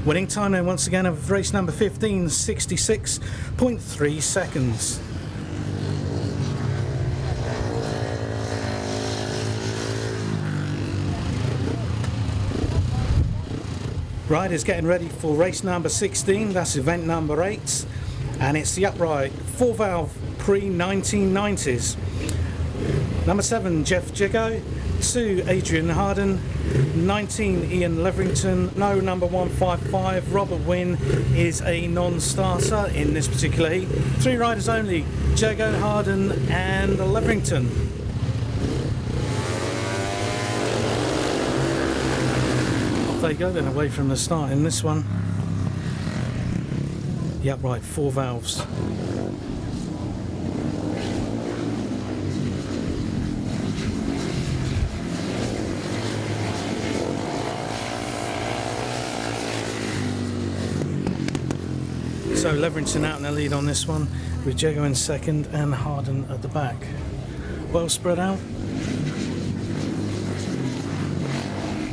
Winning time then once again of race number 15, 66.3 seconds. Riders getting ready for race number 16, that's event number 8, and it's the upright 4-valve pre-1990s. Number 7, Geoff Jeggo. 2, Adrian Harden. 19, Ian Leverington. No, number 155, Robert Wynn, is a non-starter in this particular heat. 3 riders only, Jeggo, Harden and Leverington. they go then, away from the start in this one. The upright 4 valves. So Leverington out in the lead on this one, with Jeggo in second and Harden at the back. Well spread out.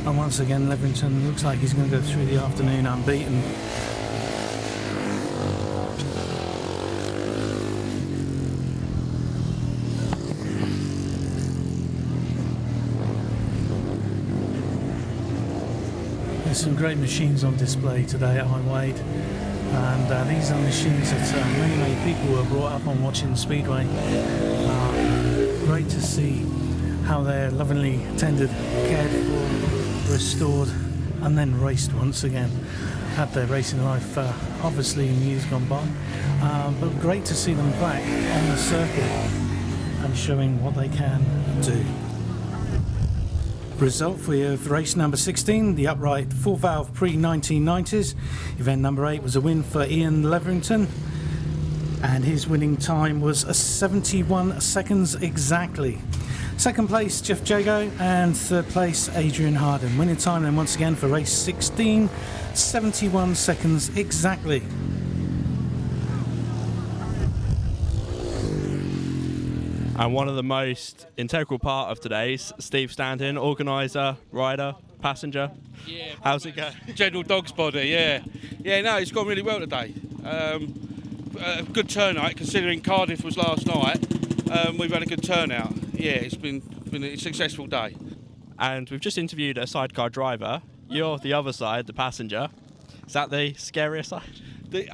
And once again Leverington looks like he's going to go through the afternoon unbeaten. There's some great machines on display today at Iwade, and these are machines that many people were brought up on watching Speedway. Great to see how they're lovingly tended, cared for, restored and then raced once again. Had their racing life obviously in years gone by, but great to see them back on the circuit and showing what they can do. Result for you of race number 16, the upright 4 valve pre-1990s. Event number 8 was a win for Ian Leverington, and his winning time was 71 seconds exactly. Second place Geoff Jeggo, and third place Adrian Harden. Winning time then once again for race 16, 71 seconds exactly. And one of the most integral part of today's Steve Standing, organiser, rider, passenger. Yeah. How's it go? General dog's body, yeah. Yeah, no, it's gone really well today. A good turnout considering Cardiff was last night. We've had a good turnout. Yeah, it's been a successful day. And we've just interviewed a sidecar driver. You're the other side, the passenger. Is that the scariest side?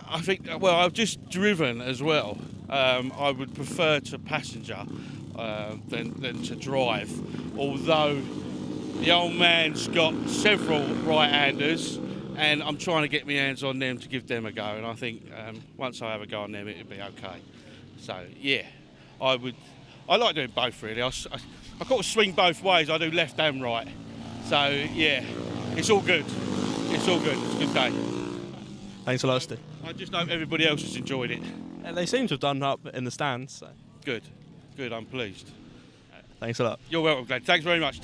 I think, well, I've just driven as well. I would prefer to passenger than to drive, although the old man's got several right-handers and I'm trying to get my hands on them to give them a go, and I think once I have a go on them it'll be okay. So yeah, I like doing both really. I got to swing both ways. I do left and right, so yeah, it's all good. It's all good. It's a good day. Thanks a lot, Stu. I just hope everybody else has enjoyed it. And they seem to have done up in the stands. So. Good, I'm pleased. Thanks a lot. You're welcome, Glenn. Thanks very much.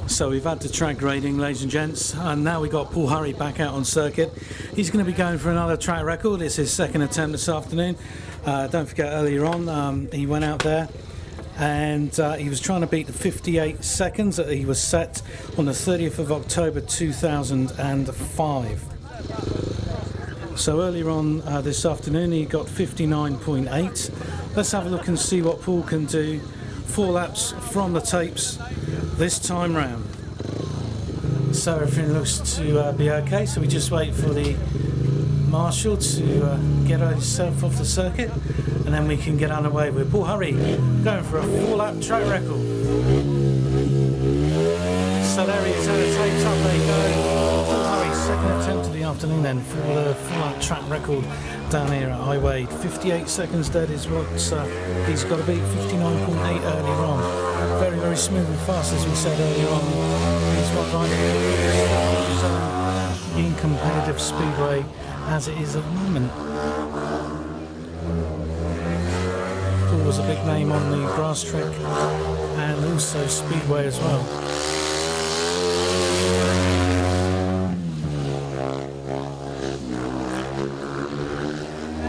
So we've had the track grading, ladies and gents, and now we've got Paul Hurry back out on circuit. He's going to be going for another track record. It's his second attempt this afternoon. Don't forget earlier on he went out there and he was trying to beat the 58 seconds that he was set on the 30th of October 2005. So earlier on this afternoon he got 59.8. Let's have a look and see what Paul can do. 4 laps from the tapes this time round. So everything looks to be okay, so we just wait for the marshal to get himself off the circuit and then we can get underway with Paul Hurry going for a 4-lap track record. So there he is, and the tapes up, there you go. Paul Hurry, second attempt of the afternoon then for the 4-lap track record down here at Iwade. 58 seconds dead is what he's got to beat, 59.8 earlier on. Very, very smooth and fast, as we said earlier on. He's what right in competitive speedway as it is at the moment. Paul was a big name on the grass track and also speedway as well.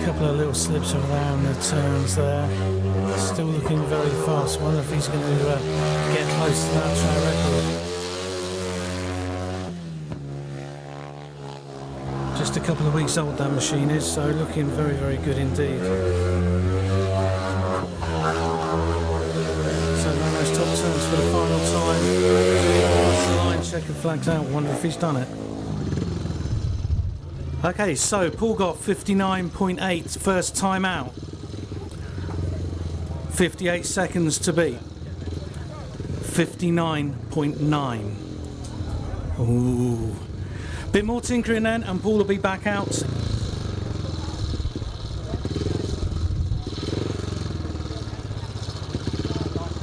Couple of little slips around the turns there. Still looking very fast. Wonder if he's going to get close to that track record. Just a couple of weeks old that machine is, so looking very, very good indeed. So now those top turns for the final time. Across the line, checker flags out. Wonder if he's done it. Okay, so Paul got 59.8 first time out. 58 seconds to beat. 59.9. Ooh. Bit more tinkering then, and Paul will be back out.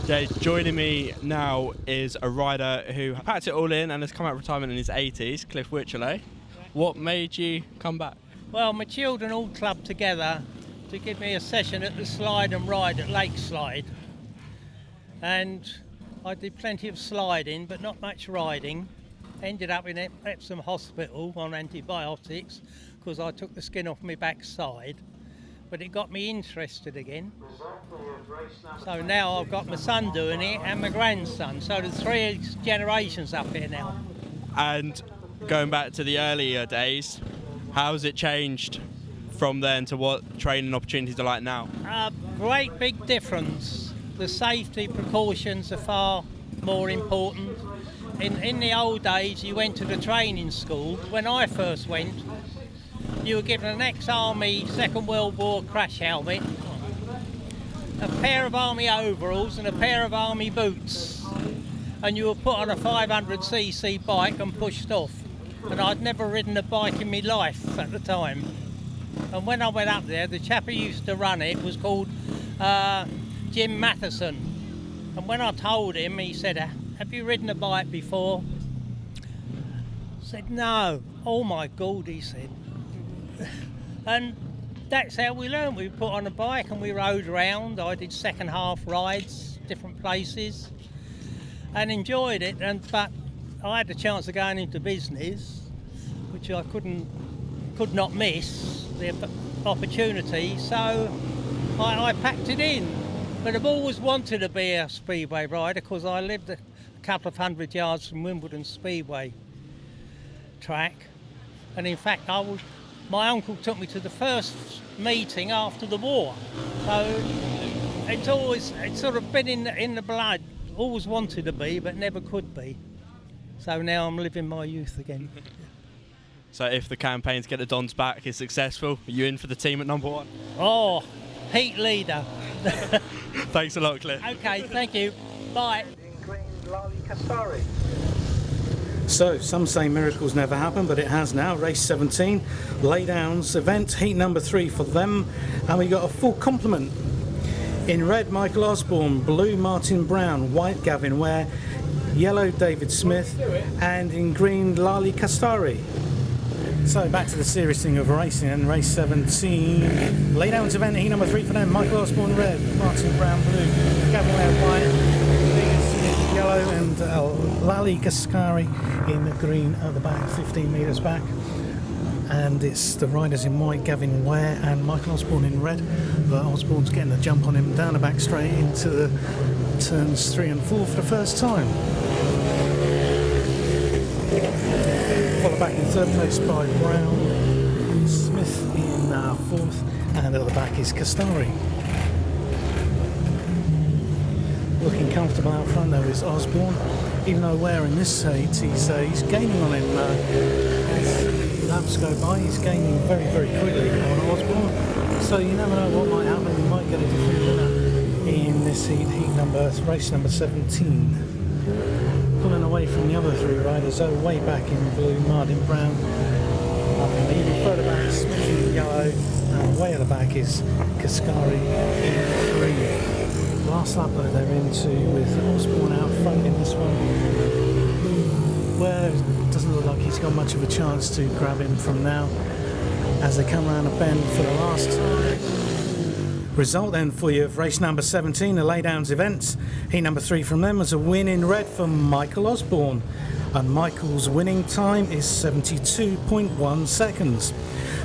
Yeah, joining me now is a rider who packed it all in and has come out of retirement in his 80s, Cliff Whichello. What made you come back? Well, my children all clubbed together to give me a session at the slide and ride at Lakeslide. And I did plenty of sliding, but not much riding. Ended up in Epsom Hospital on antibiotics because I took the skin off my backside. But it got me interested again. So now I've got my son doing it and my grandson. So there's 3 generations up here now. And going back to the earlier days, how's it changed from then to what training opportunities are like now? Great big difference. The safety precautions are far more important. In the old days, you went to the training school. When I first went, you were given an ex-army Second World War crash helmet, a pair of army overalls and a pair of army boots, and you were put on a 500cc bike and pushed off. And I'd never ridden a bike in my life at the time. And when I went up there, the chap who used to run it was called Jim Matheson. And when I told him, he said, "Have you ridden a bike before?" I said, "No." "Oh my God," he said. And that's how we learned. We put on a bike and we rode around. I did second half rides, different places, and enjoyed it. But I had the chance of going into business, which I could not miss the opportunity. So I packed it in. But I've always wanted to be a speedway rider because I lived a couple of 100 yards from Wimbledon Speedway track, and in fact my uncle took me to the first meeting after the war, so it's sort of been in the blood. Always wanted to be but never could be, so now I'm living my youth again. So if the campaign to get the Dons back is successful, are you in for the team at number 1? Oh, heat leader. Thanks a lot, Cliff. Okay, thank you. Bye. So, some say miracles never happen, but it has now. Race 17, Laydowns event, heat number 3 for them. And we got a full complement. In red, Michael Osborne, blue, Martin Brown, white, Gavin Ware, yellow, David Smith, and in green, Lali Kastari. So, back to the serious thing of racing and race 17. Laydowns event, heat number 3 for them. Michael Osborne, red, Martin Brown, blue, Gavin Ware, white, yellow, and Lali Kastari in the green at the back, 15 metres back. And it's the riders in white, Gavin Ware and Michael Osborne in red. But Osborne's getting a jump on him down the back straight into the turns 3 and 4 for the first time. Followed back in third place by Brown, Smith in fourth, and at the back is Kastari. Looking comfortable out front though is Osborne, even though Ware in this heat he's gaining on him as laps go by. He's gaining very, very quickly on Osborne, so you never know what might happen. You might get a different winner in this heat race number 17. Pulling away from the other 3 riders, way back in blue, Martin Brown, even further back Smith in yellow, and way at the back is Kastari in green. Last lap though they're into with Osborne out front in this one, where it doesn't look like he's got much of a chance to grab him from now as they come around a bend for the last time. Result then for you of race number 17, the Laydowns events. Heat number 3 from them was a win in red for Michael Osborne, and Michael's winning time is 72.1 seconds.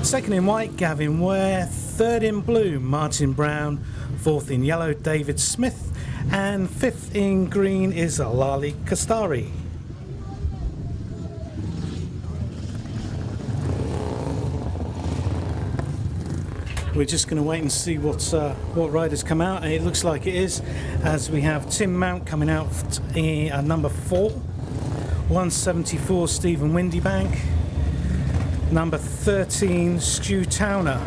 Second in white, Gavin Ware. Third in blue, Martin Brown. Fourth in yellow, David Smith, and fifth in green is Lali Kastari. We're just going to wait and see what riders come out. It looks like it is, as we have Tim Mount coming out at number 4, 174 Stephen Windibank, number 13 Stu Towner.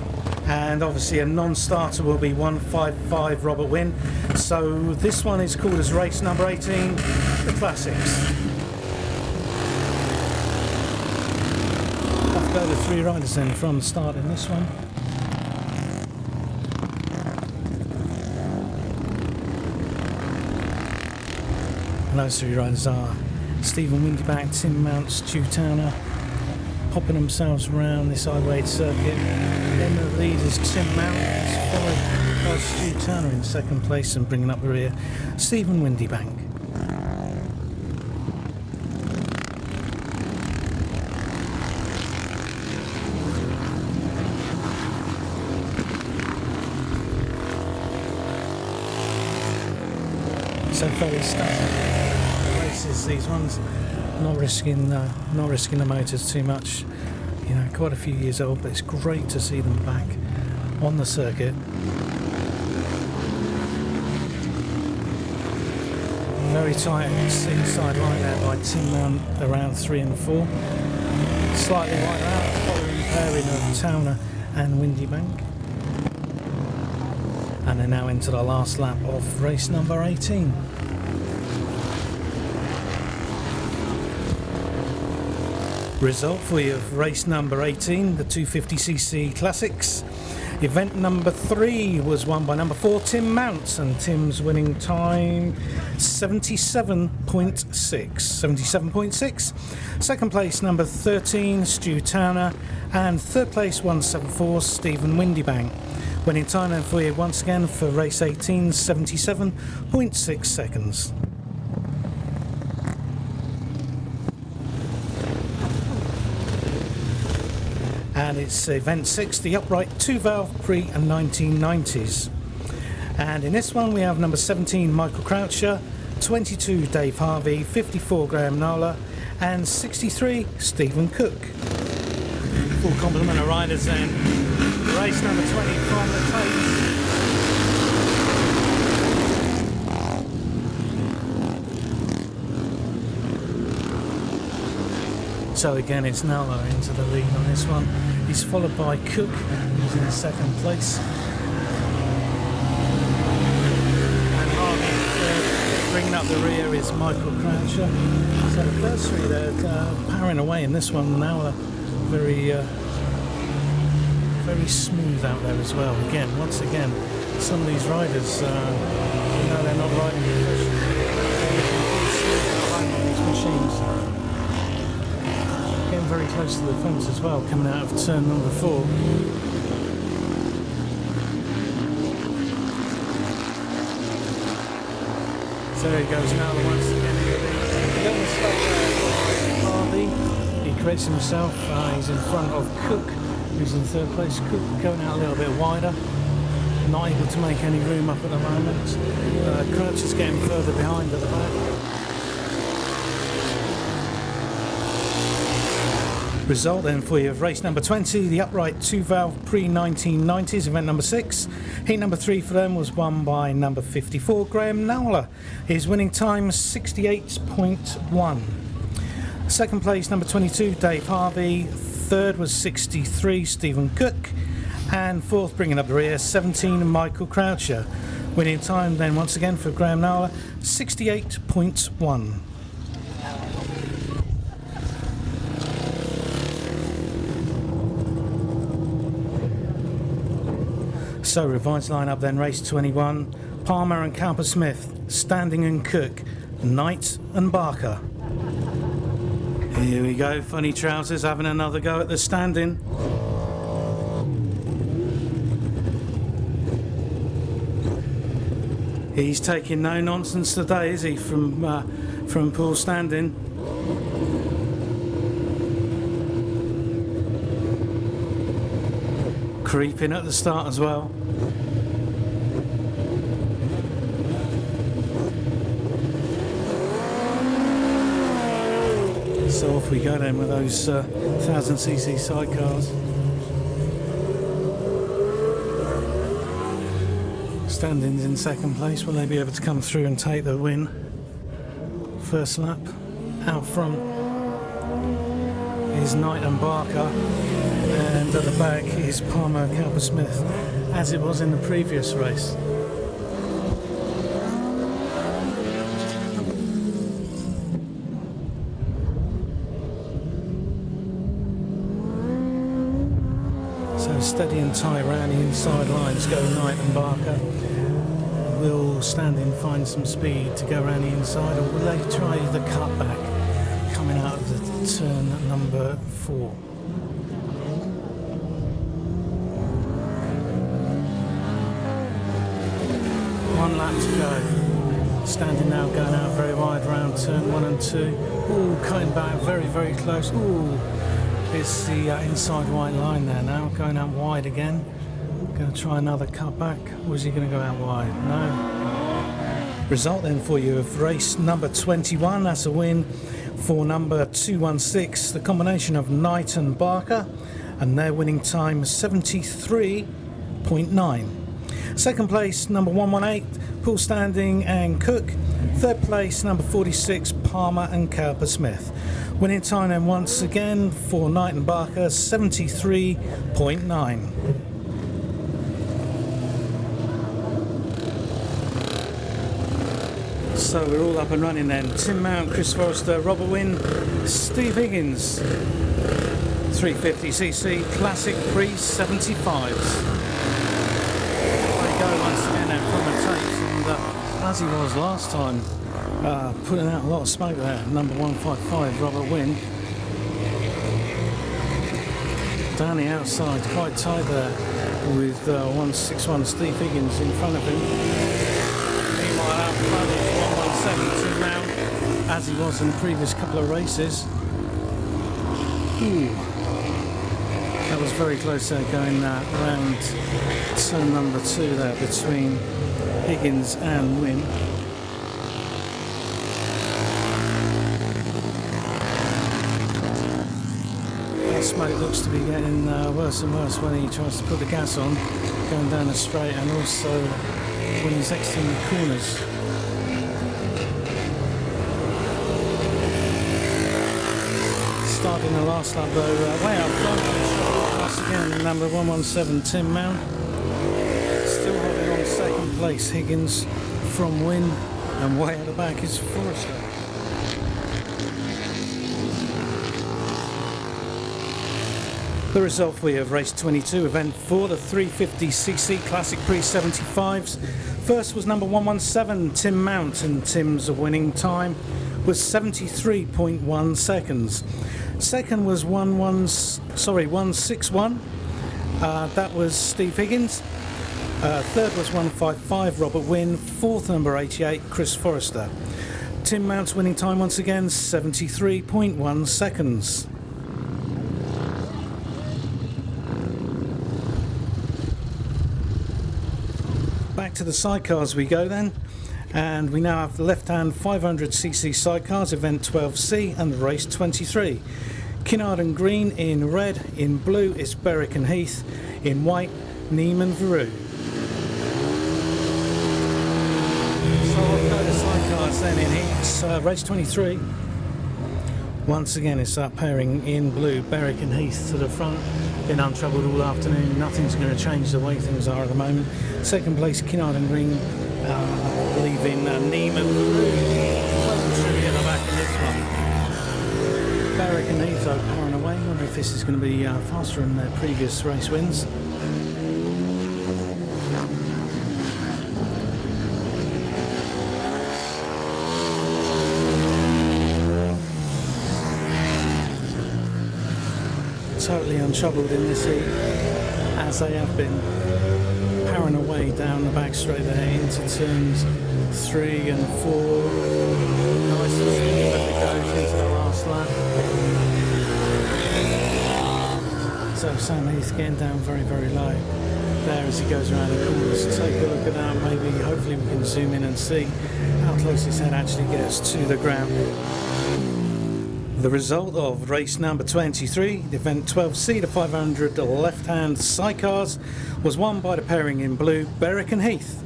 And obviously a non-starter will be 155 Robert Wynn. So this one is called as race number 18, the Classics. I've got the 3 riders then from the start in this one. And those three riders are Stephen Windibank, Tim Mount, Stu Towner, popping themselves around this Iwade circuit. Then the lead is Tim Mount, followed by Stu Towner in second place, and bringing up the rear, Stephen Windibank. So fairly stunning races, these ones. Not risking the motors too much. You know, quite a few years old, but it's great to see them back on the circuit. Very tight inside line there by Tim Mount around 3 and 4. Slightly wider out, following pairing of Towner and Windibank. And they're now into the last lap of race number 18. Result for you of race number 18, the 250cc Classics. Event number 3 was won by number 4, Tim Mount, and Tim's winning time 77.6. Second place, number 13, Stu Towner, and third place, 174, Stephen Windibank. Winning time then for you once again for race 18, 77.6 seconds. And it's event 6, the upright 2-valve pre and 1990s. And in this one we have number 17 Michael Croucher, 22 Dave Harvey, 54 Graham Knowler, and 63 Stephen Cook. Full complement of riders then. Race number 20 from the tape. So again, it's Knowler into the lead on this one. He's followed by Cook, who's in second place. And Harvey bringing up the rear is Michael Croucher. So the first three there powering away in this one. Knowler very smooth out there as well. Again, once again, some of these riders, they're not riding these machines. Getting very close to the fence as well, coming out of turn number 4. So there he goes now once again. Harvey, he corrects himself, he's in front of Cook, who's in third place. Cook going out a little bit wider, not able to make any room up at the moment. Crouch is getting further behind at the back. Result then for you of race number 20, the upright 2-valve pre-1990s, event number 6. Heat number 3 for them was won by number 54, Graham Knowler. His winning time 68.1. Second place, number 22, Dave Harvey. Third was 63, Stephen Cook. And fourth, bringing up the rear, 17, Michael Croucher. Winning time then once again for Graham Knowler, 68.1. So revised lineup then, race 21, Palmer and Cowper-Smith, Standing and Cook, Knight and Barker. Here we go, Funny Trousers having another go at the standing. He's taking no nonsense today, is he, from Paul Standing? Creeping at the start as well. So off we go then with those 1000cc sidecars. Standings in second place. Will they be able to come through and take the win? First lap. Out front is Knight and Barker, and at the back is Palmer and Cowper-Smith, as it was in the previous race. So steady and tight around the inside lines go Knight and Barker, will stand in, find some speed to go around the inside, or will they try the cutback coming out of the turn number 4? One lap to go. Standing now, going out very wide round turn 1 and 2. Ooh, cutting back very, very close. Ooh, it's the inside white line there now, going out wide again. Going to try another cutback, or is he going to go out wide? No. Result then for you of race number 21. That's a win for number 216, the combination of Knight and Barker, and their winning time is 73.9. Second place, number 118, Paul Standing and Cook. Third place, number 46, Palmer and Cowper Smith. Winning time then once again for Knight and Barker, 73.9. So we're all up and running then. Tim Mount, Chris Forrester, Robert Wynn, Steve Higgins. 350cc Classic Pre-75s. There you go once again then from the tapes, and as he was last time, putting out a lot of smoke there. Number 155, Robert Wynn. Down the outside, quite tight there, with 161 Steve Higgins in front of him. Meanwhile out front is 117 Tim Mount, as he was in the previous couple of races. Ooh. That was very close there, going around turn number 2 there between Higgins and Wynn. That smoke looks to be getting worse and worse when he tries to put the gas on, going down the straight, and also when he's exiting the corners. Starting the last lap though, way up front. Once again, number 117 Tim Mount. Still holding on second place, Higgins from Wynn, and way at the back is Forrester. The result for you of race 22, event 4, the 350cc Classic Pre-75s. First was number 117 Tim Mount, and Tim's winning time was 73.1 seconds. Second was 161. That was Steve Higgins. Third was 155 Robert Wynn. Fourth, number 88 Chris Forrester. Tim Mount's winning time once again 73.1 seconds. Back to the sidecars we go then. And we now have the left-hand 500cc sidecars, event 12C and race 23. Kinnard and Green in red, in blue is Berwick and Heath, in white, Neath and Verou. So off go the sidecars then in Heath's race 23. Once again it's that pairing in blue, Berwick and Heath to the front. Been untroubled all afternoon, nothing's going to change the way things are at the moment. Second place Kinnard and Green. Leaving Neath and Verou well and truly at the back of this one. Berwick and Heath are powering away. I wonder if this is going to be faster than their previous race wins. Totally untroubled in this heat, as they have been. Powering away down the back straight there into turns 3 and 4. Nice and smooth as it goes into the last lap. So Sam Heath getting down very, very low there as he goes around the corners. Take a look at that, maybe, hopefully we can zoom in and see how close his head actually gets to the ground. The result of race number 23, event 12C, the 500 left-hand sidecars, was won by the pairing in blue, Berwick and Heath,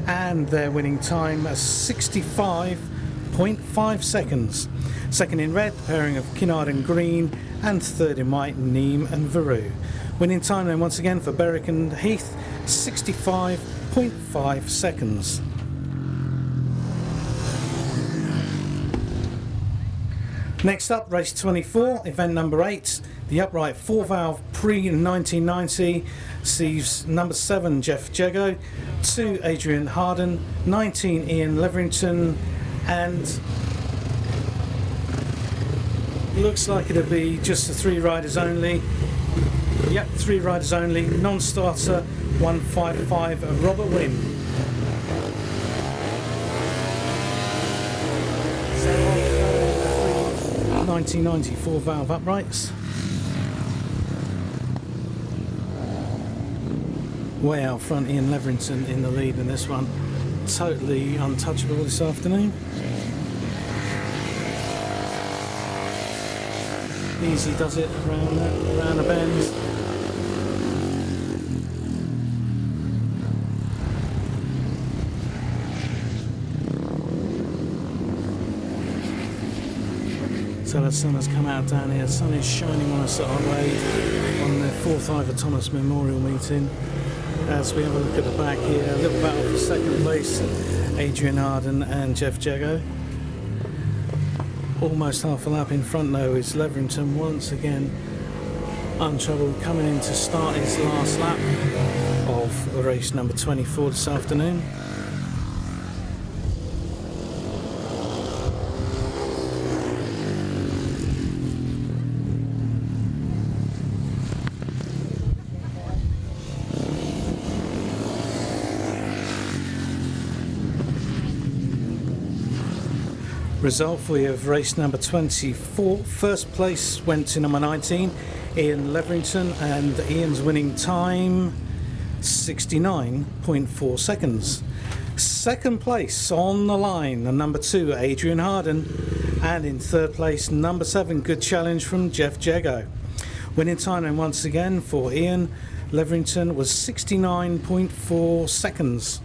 and their winning time is 65.5 seconds. Second in red, the pairing of Kinnard and Green, and third in white, Neath and Verou. Winning time then once again for Berwick and Heath, 65.5 seconds. Next up, race 24, event number 8, The upright 4-valve pre-1990 sees number 7 Geoff Jeggo, 2 Adrian Harden, 19 Ian Leverington, and looks like it'll be just the 3 riders only. Yep, 3 riders only, non-starter 155 Robert Wynn. 1990 4-valve uprights. Way out front, Ian Leverington in the lead in this one. Totally untouchable this afternoon. Easy does it around the bend. So the sun has come out down here. The sun is shining on us at Iwade on the 4th Ivor Thomas Memorial Meeting. As we have a look at the back here, a little battle for second place, Adrian Harden and Geoff Jeggo. Almost half a lap in front though is Leverington, once again untroubled, coming in to start his last lap of race number 24 this afternoon. Result for you of race number 24. First place went to number 19, Ian Leverington, and Ian's winning time 69.4 seconds. Second place on the line, number 2, Adrian Harden, and in third place, number 7, good challenge from Geoff Jeggo. Winning time, and once again for Ian Leverington, was 69.4 seconds.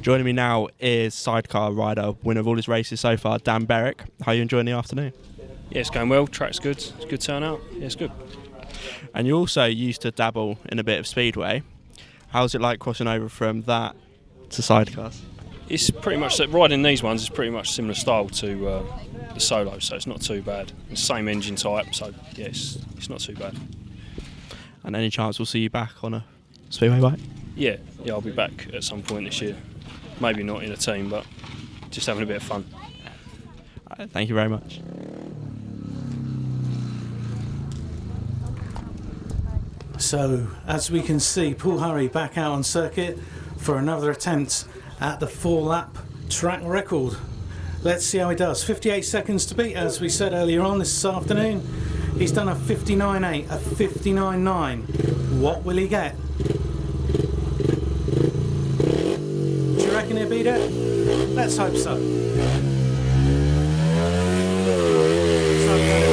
Joining me now is sidecar rider, winner of all his races so far, Dan Berwick. How are you enjoying the afternoon? Yeah, it's going well. Track's good. It's a good turnout. Yeah, it's good. And you also used to dabble in a bit of Speedway. How's it like crossing over from that to sidecars? It's pretty much riding these ones is pretty much similar style to the solo, so it's not too bad. It's the same engine type, so yeah, it's not too bad. And any chance we'll see you back on a Speedway bike? Yeah, I'll be back at some point this year. Maybe not in a team, but just having a bit of fun. Thank you very much. So, as we can see, Paul Hurry back out on circuit for another attempt at the 4-lap track record. Let's see how he does. 58 seconds to beat, as we said earlier on this afternoon. He's done a 59.8, a 59.9. What will he get? Do you reckon he'll beat it? Let's hope so. So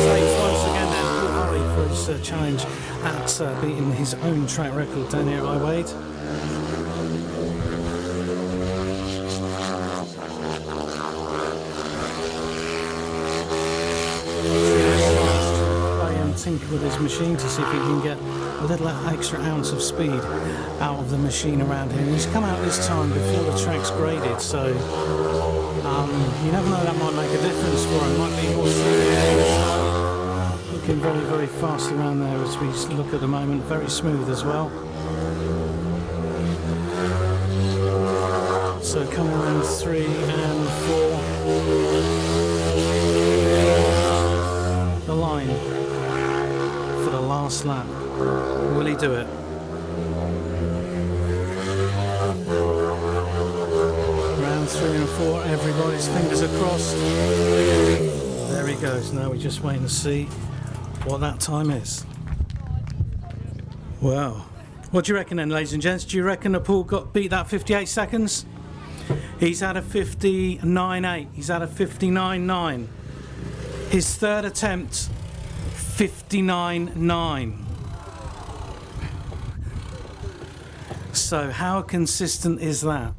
thanks once again then Paul Harvey for his challenge at beating his own track record down here at Iwade. Tinker with his machine to see if he can get a little extra ounce of speed out of the machine around him. He's come out this time before the track's graded, so you never know, that might make a difference for him. Might be more smooth. Looking very, very fast around there as we look at the moment. Very smooth as well. So coming around 3 and 4. The line. Last lap. Will he do it? Round 3 and 4, everybody's fingers are crossed. There he goes. Now we're just waiting to see what that time is. Well, what do you reckon then, ladies and gents? Do you reckon that Paul beat that 58 seconds? He's had a 59.8. He's had a 59.9. His third attempt, 59.9. So how consistent is that?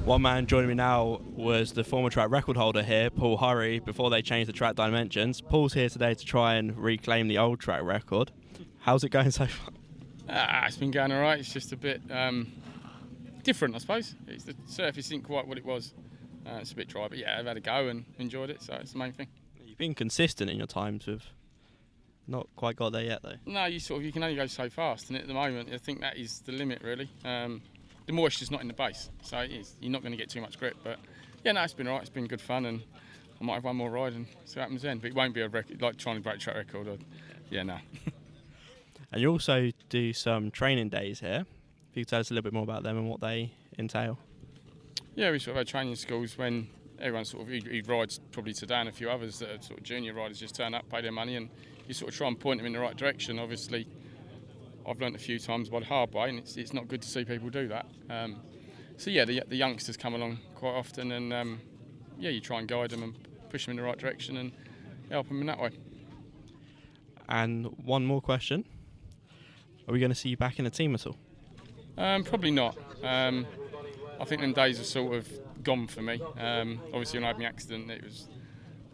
One man joining me now was the former track record holder here, Paul Hurry, before they changed the track dimensions. Paul's here today to try and reclaim the old track record. How's it going so far? It's been going alright. It's just a bit different, I suppose. The surface isn't quite what it was. It's a bit dry, but yeah, I've had a go and enjoyed it, so it's the main thing. You've been consistent in your times with not quite got there yet, though. No, you can only go so fast, and at the moment, I think that is the limit, really. The moisture's not in the base, so it is. You're not going to get too much grip, but yeah, no, it's been alright. It's been good fun, and I might have one more ride and see what happens then. But it won't be a record like trying to break track record. Yeah, no. And you also do some training days here. If you could tell us a little bit more about them and what they entail. Yeah, we sort of had training schools when everyone sort of he rides probably today and a few others that are sort of junior riders just turn up, pay their money, and you sort of try and point them in the right direction. Obviously, I've learnt a few times by the hard way, and it's not good to see people do that. So yeah, the youngsters come along quite often, and yeah, you try and guide them and push them in the right direction and help them in that way. And one more question: are we going to see you back in the team at all? Probably not. I think them days are sort of gone for me. Obviously, when I had my accident, it was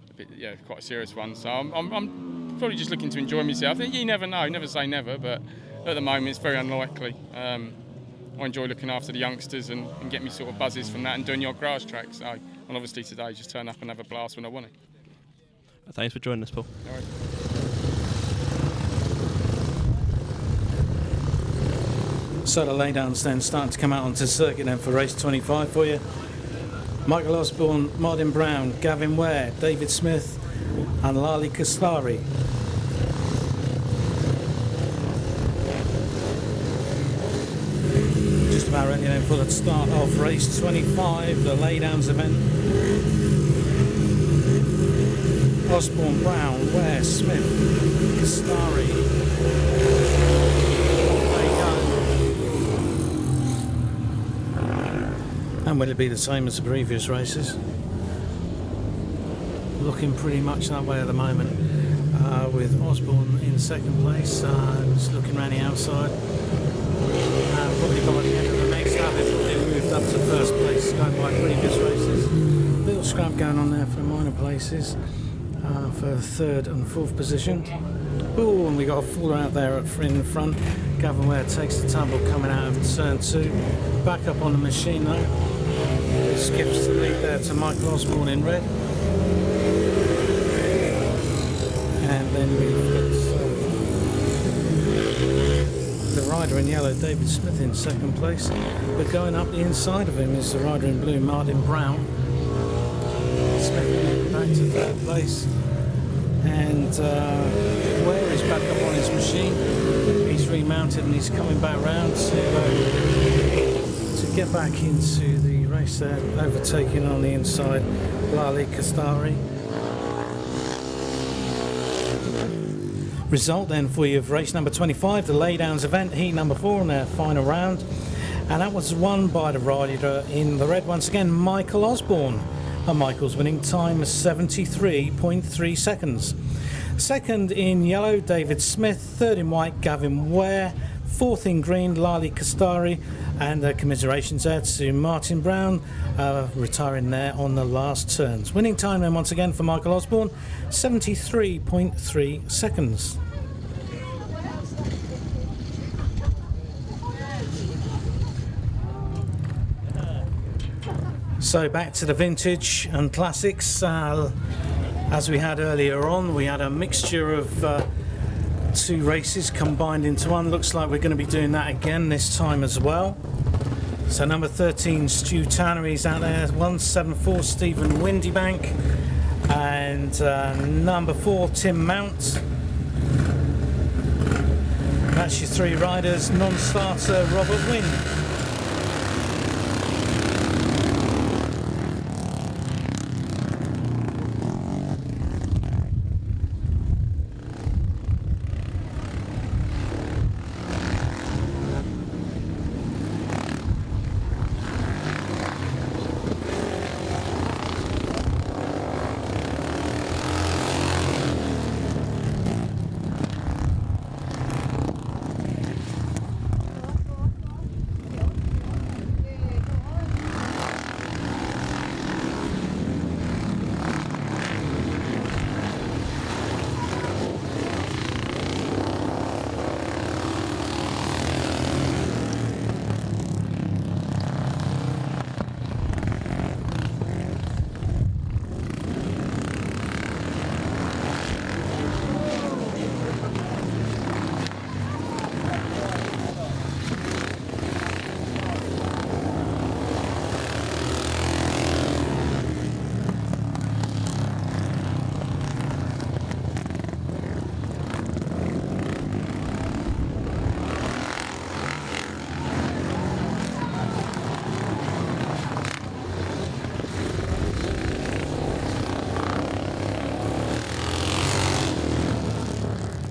a bit, quite a serious one. So I'm probably just looking to enjoy myself. You never know, never say never, but at the moment it's very unlikely. I enjoy looking after the youngsters and get me sort of buzzes from that and doing the odd grass track. So, and obviously today, just turn up and have a blast when I want it. Thanks for joining us, Paul. No worries. So the Laydowns then starting to come out onto the circuit then for race 25 for you. Michael Osborne, Martin Brown, Gavin Ware, David Smith and Lali Kastari. Just about ready then for the start of race 25, the Laydowns event. Osborne, Brown, Ware, Smith, Kastari. And will it be the same as the previous races? Looking pretty much that way at the moment, with Osborne in second place, just looking around the outside. Probably by the end of the next lap it moved up to first place, going by previous races. Little scrap going on there for minor places, for third and fourth position. Oh, and we got a faller out there in the front. Gavin Ware takes the tumble coming out of turn 2. Back up on the machine though. It skips the lead there to Michael Osborne in red. And then we've got the rider in yellow, David Smith, in second place. But going up the inside of him is the rider in blue, Martin Brown. Smith back to third place. And Ware is back up on his machine. He's remounted and he's coming back round to get back into the race there, overtaking on the inside Lali Kastari. Result then for you of race number 25, the Laydowns event, heat number 4 in their final round. And that was won by the rider in the red once again, Michael Osborne. And Michael's winning time is 73.3 seconds. Second in yellow, David Smith. Third in white, Gavin Ware. Fourth in green, Lali Kastari. And commiserations there to Martin Brown, retiring there on the last turns. Winning time then once again for Michael Osborne, 73.3 seconds. So back to the vintage and classics. As we had earlier on, we had a mixture of 2 races combined into one. Looks like we're going to be doing that again this time as well. So number 13, Stu Towner, is out there. 174, Stephen Windibank. And number 4, Tim Mount. That's your 3 riders. Non-starter, Robert Wynn.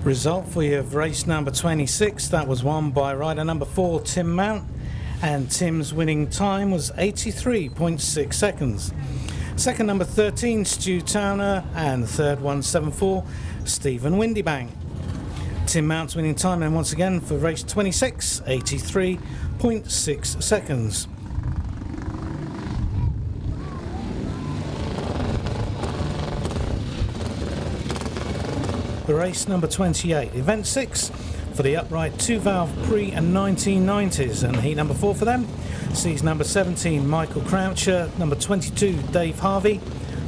Result for you of race number 26, that was won by rider number 4, Tim Mount, and Tim's winning time was 83.6 seconds. Second, number 13, Stu Towner, and the third, 174, Stephen Windibank. Tim Mount's winning time, and once again for race 26, 83.6 seconds. The race number 28, event 6 for the upright 2-valve pre and 1990s, and heat number 4 for them sees number 17 Michael Croucher, number 22 Dave Harvey,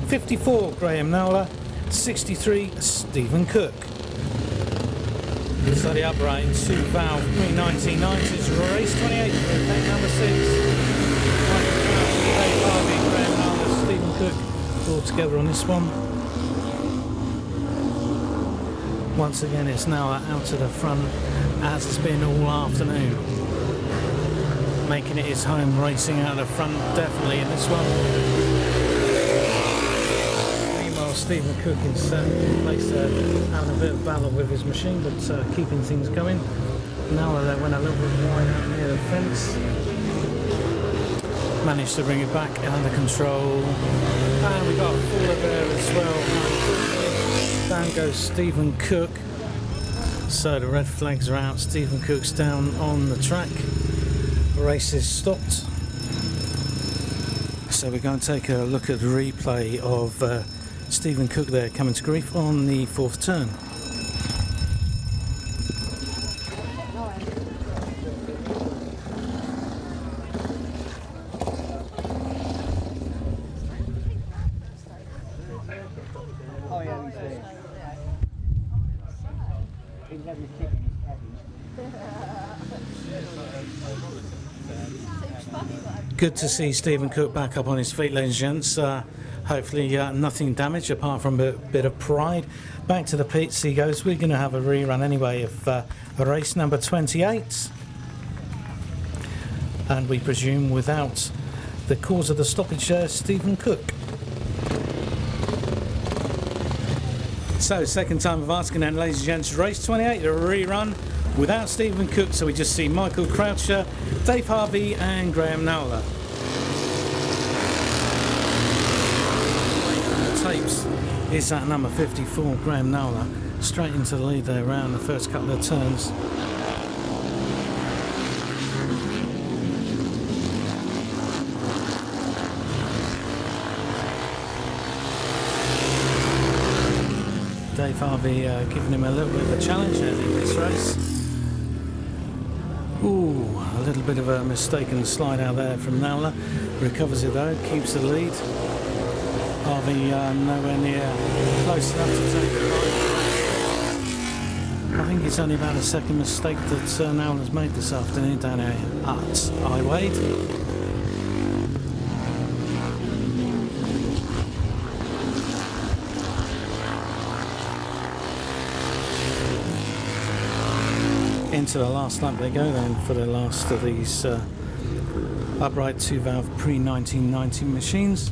54 Graham Knowler, 63 Stephen Cook. So the upright 2-valve pre 1990s, race 28 for event number 6. Michael Croucher, Dave Harvey, Graham Knowler, Stephen Cook all together on this one. Once again, it's now out to the front, as it's been all afternoon. Making it his home, racing out the front, definitely in this one. Meanwhile, Stephen Cook in second place, having a bit of battle with his machine, but keeping things going. Now they went a little bit wide out near the fence. Managed to bring it back under control. And we got a faller there as well. Down goes Stephen Cook. So the red flags are out. Stephen Cook's down on the track. The race is stopped. So we're going to take a look at the replay of Stephen Cook there coming to grief on the 4th turn. Good to see Stephen Cook back up on his feet, ladies and gents. Hopefully nothing damaged apart from a bit of pride. Back to the pits he goes. We're going to have a rerun anyway of race number 28. And we presume without the cause of the stoppage there, Stephen Cook. So, second time of asking then, ladies and gents, race 28, a rerun without Stephen Cook, so we just see Michael Croucher, Dave Harvey and Graham Knowler. The tapes is that number 54, Graham Knowler, straight into the lead there around the first couple of turns. Dave Harvey giving him a little bit of a challenge in this race. Ooh, a little bit of a mistaken slide out there from Knowler. Recovers it though, keeps the lead. Harvey nowhere near close enough to take the lead. I think it's only about a second mistake that Knowler's made this afternoon down here at Iwade. Into the last lap they go then for the last of these upright 2-valve pre-1990 machines.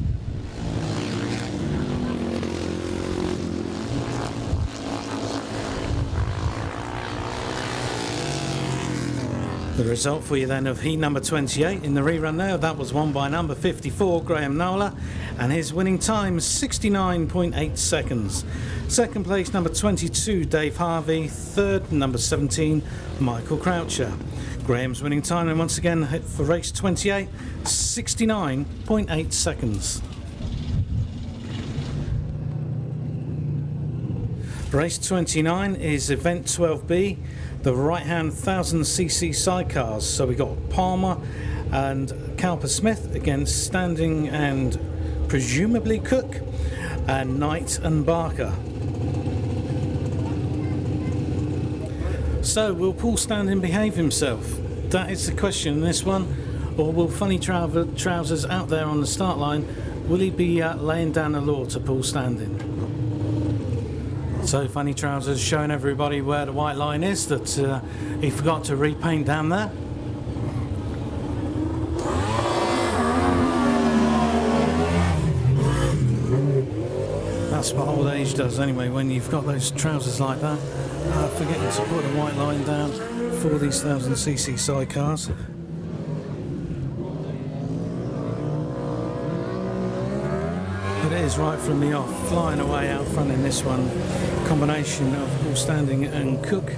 The result for you then of heat number 28 in the rerun there, that was won by number 54 Graham Knowler, and his winning time is 69.8 seconds. Second place number 22 Dave Harvey, third number 17 Michael Croucher. Graham's winning time, and once again for race 28, 69.8 seconds. Race 29 is event 12B, the right-hand 1000cc sidecars. So we got Palmer and Cowper Smith against Standing and presumably Cook, and Knight and Barker. So will Paul Standing behave himself? That is the question in this one. Or will Funny Trousers out there on the start line, will he be laying down the law to Paul Standing? So Funny Trousers showing everybody where the white line is, that he forgot to repaint down there. That's what old age does anyway, when you've got those trousers like that. Forgetting to put a white line down for these 1000cc sidecars. But it is right from the off, flying away out front in this one. Combination of Paul Standing and Cook.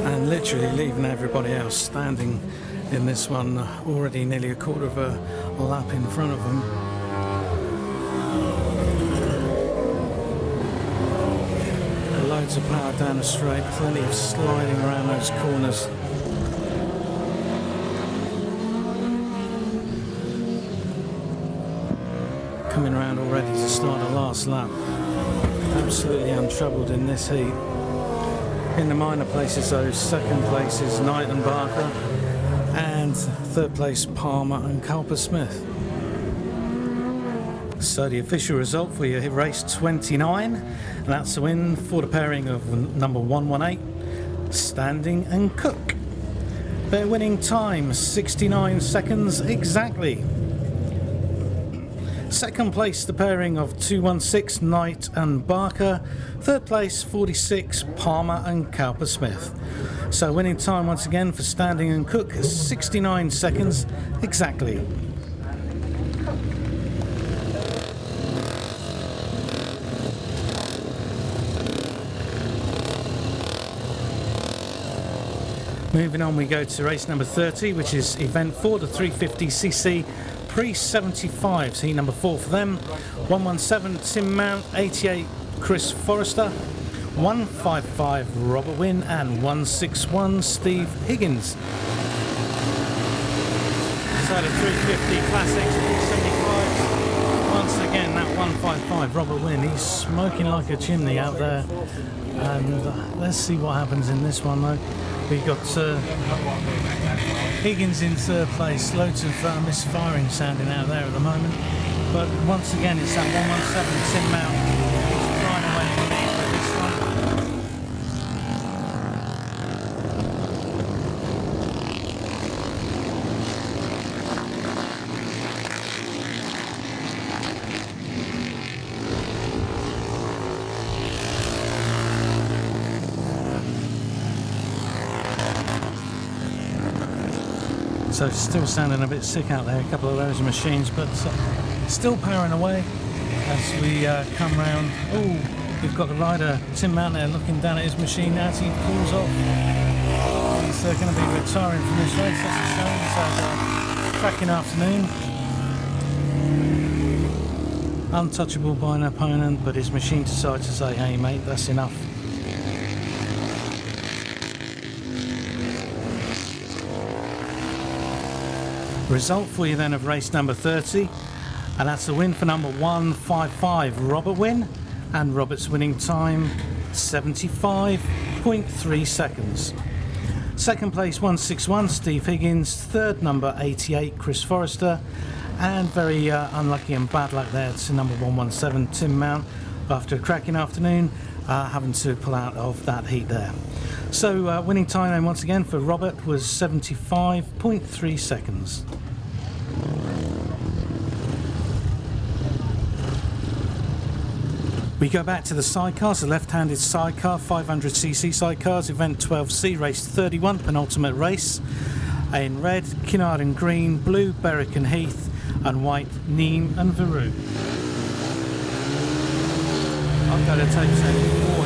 And literally leaving everybody else standing in this one, already nearly a quarter of a lap in front of them. Loads of power down the straight, plenty of sliding around those corners. Coming round already to start the last lap. Absolutely untroubled in this heat. In the minor places though, second places Knight and Barker, and third place Palmer and Culper Smith. So the official result for your race 29, and that's the win for the pairing of number 118, Standing and Cook. Their winning time 69 seconds exactly. Second place the pairing of 216, Knight and Barker. Third place 46, Palmer and Culper Smith. So winning time once again for Standing and Cook is 69 seconds exactly. Moving on, we go to race number 30, which is event 4, the 350cc pre-75s. Heat number 4 for them. 117 Tim Mount, 88 Chris Forrester, 155 Robert Wynn, and 161 Steve Higgins. So the 350 Classics pre-75s. Once again, that 155 Robert Wynn, he's smoking like a chimney out there. And let's see what happens in this one though. We've got Higgins in third place, loads of misfiring sounding out there at the moment. But once again, it's that 117 Tim Mount flying away in the lead with this one. So still sounding a bit sick out there, a couple of those machines, but still powering away as we come round. Oh, we've got the rider Tim Mount there looking down at his machine as he pulls off. He's going to be retiring from this race, that's a shame. He's had a cracking afternoon. Untouchable by an opponent, but his machine decides to say, hey mate, that's enough. Result for you then of race number 30, and that's the win for number 155 Robert Wynn, and Robert's winning time 75.3 seconds. Second place 161 Steve Higgins, third number 88 Chris Forrester, and very unlucky and bad luck there to number 117 Tim Mount after a cracking afternoon, having to pull out of that heat there. So winning time then once again for Robert was 75.3 seconds. We go back to the sidecars, the left-handed sidecar, 500cc sidecars, event 12C, race 31, penultimate race. In red, Kinnard and green, blue, Berwick and Heath, and white, Neath and Verou. I'll go to tape set for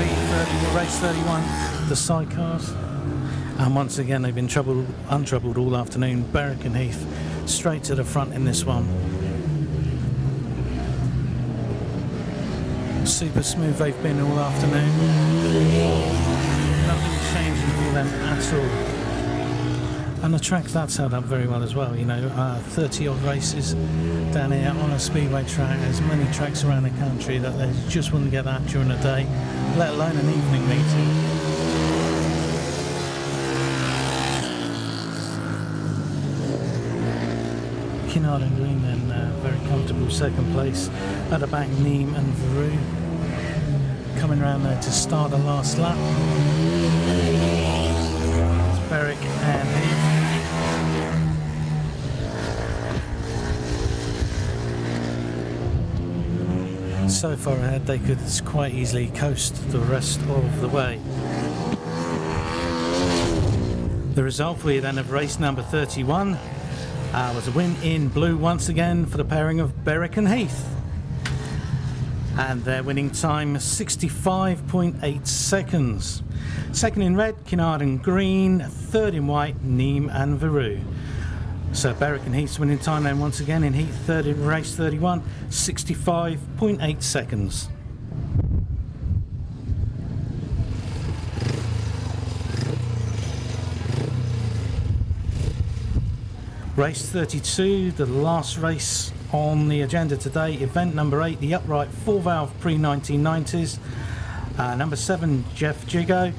race 31, the sidecars. And once again, they've been untroubled all afternoon. Berwick and Heath straight to the front in this one. Super smooth they've been all afternoon. Nothing changing for them at all. And the track, that's held up very well as well. You know, 30 odd races down here on a speedway track. There's many tracks around the country that they just wouldn't get that during the day, let alone an evening meeting. Kinnard and green then, very comfortable second place. At the back, Neath and Verou coming around there to start the last lap. It's Berwick and Heath. so far ahead they could quite easily coast the rest of the way. The result for you then of race number 31 was a win in blue once again for the pairing of Berwick and Heath. And their winning time is 65.8 seconds. Second in red, Kinnard and green. Third in white, Neath and Verou. So Berwick and Heath's winning time then once again in Heath, third in race 31, 65.8 seconds. Race 32, the last race on the agenda today, event number 8, the upright 4-valve pre-1990s. Number 7, Geoff Jeggo.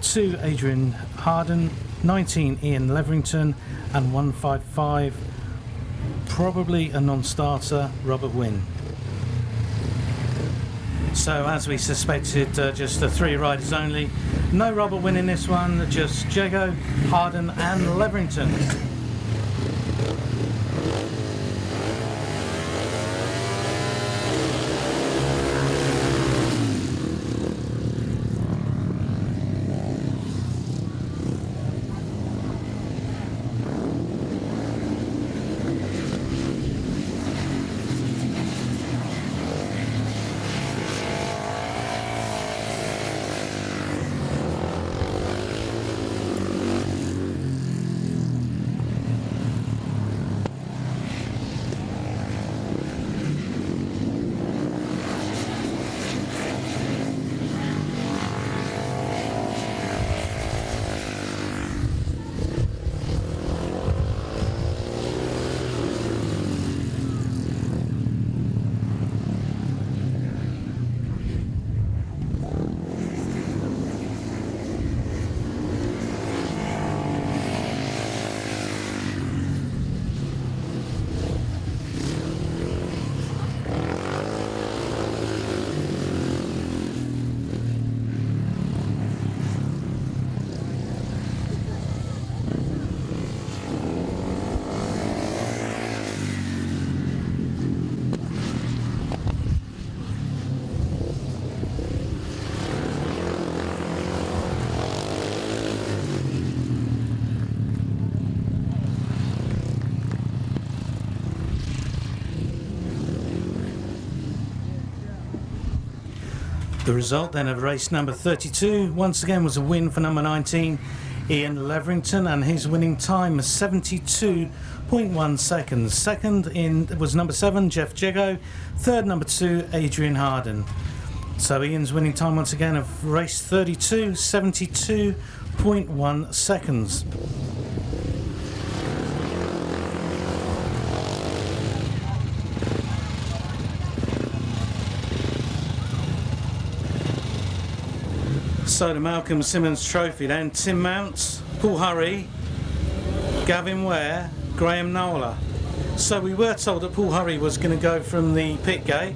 2, Adrian Harden. 19, Ian Leverington. And 155, probably a non-starter, Robert Wynn. So as we suspected, just the 3 riders only. No Robert Wynn in this one, just Jeggo, Harden and Leverington. The result then of race number 32 once again was a win for number 19 Ian Leverington, and his winning time was 72.1 seconds. Second in was number 7 Geoff Jeggo. Third, number 2 Adrian Harden. So Ian's winning time once again of race 32, 72.1 seconds. So the Malcolm Simmons Trophy then, Tim Mounts, Paul Hurry, Gavin Ware, Graham Knowler. So we were told that Paul Hurry was going to go from the pit gate.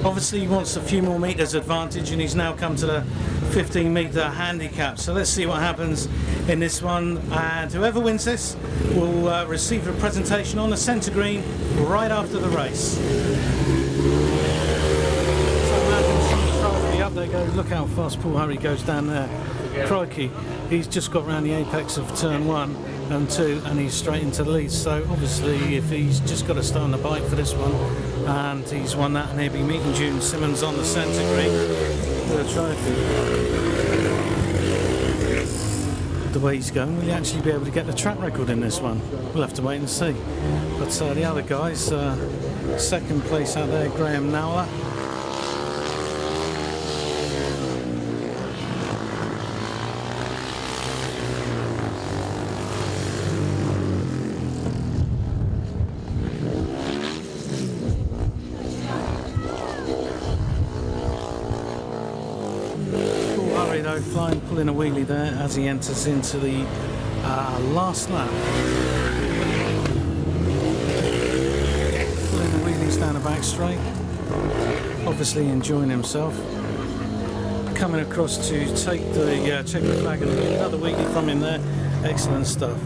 Obviously he wants a few more metres advantage, and he's now come to the 15 metre handicap. So let's see what happens in this one, and whoever wins this will receive a presentation on the centre green right after the race. Up they go. Look how fast Paul Hurry goes down there. Crikey, he's just got round the apex of turn 1 and 2 and he's straight into the lead. So obviously if he's just got to stay on the bike for this one, and he's won that, and he'll be meeting June Simmons on the centre green for the trophy. The way he's going, will he actually be able to get the track record in this one? We'll have to wait and see. But the other guys, second place out there, Graham Knowler. Pulling a wheelie there as he enters into the last lap. Pulling the wheelies down the back straight. Obviously enjoying himself. Coming across to take the checker flag and another wheelie from him there. Excellent stuff.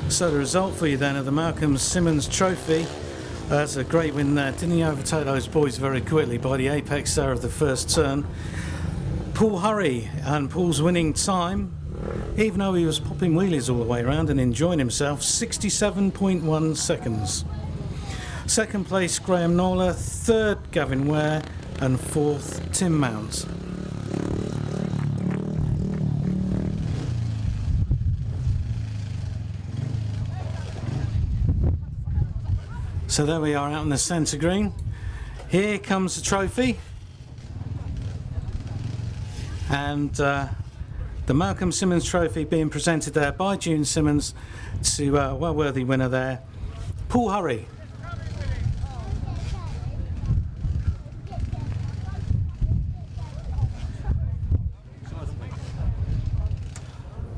So the result for you then of the Malcolm Simmons Trophy That's a great win there. Didn't he overtake those boys very quickly by the apex there of the first turn? Paul Hurry, and Paul's winning time, even though he was popping wheelies all the way around and enjoying himself, 67.1 seconds. Second place, Graham Knowler. Third, Gavin Ware. And fourth, Tim Mount. So there we are out in the centre green. Here comes the trophy. And the Malcolm Simmons trophy being presented there by June Simmons to a well-worthy winner there, Paul Hurry.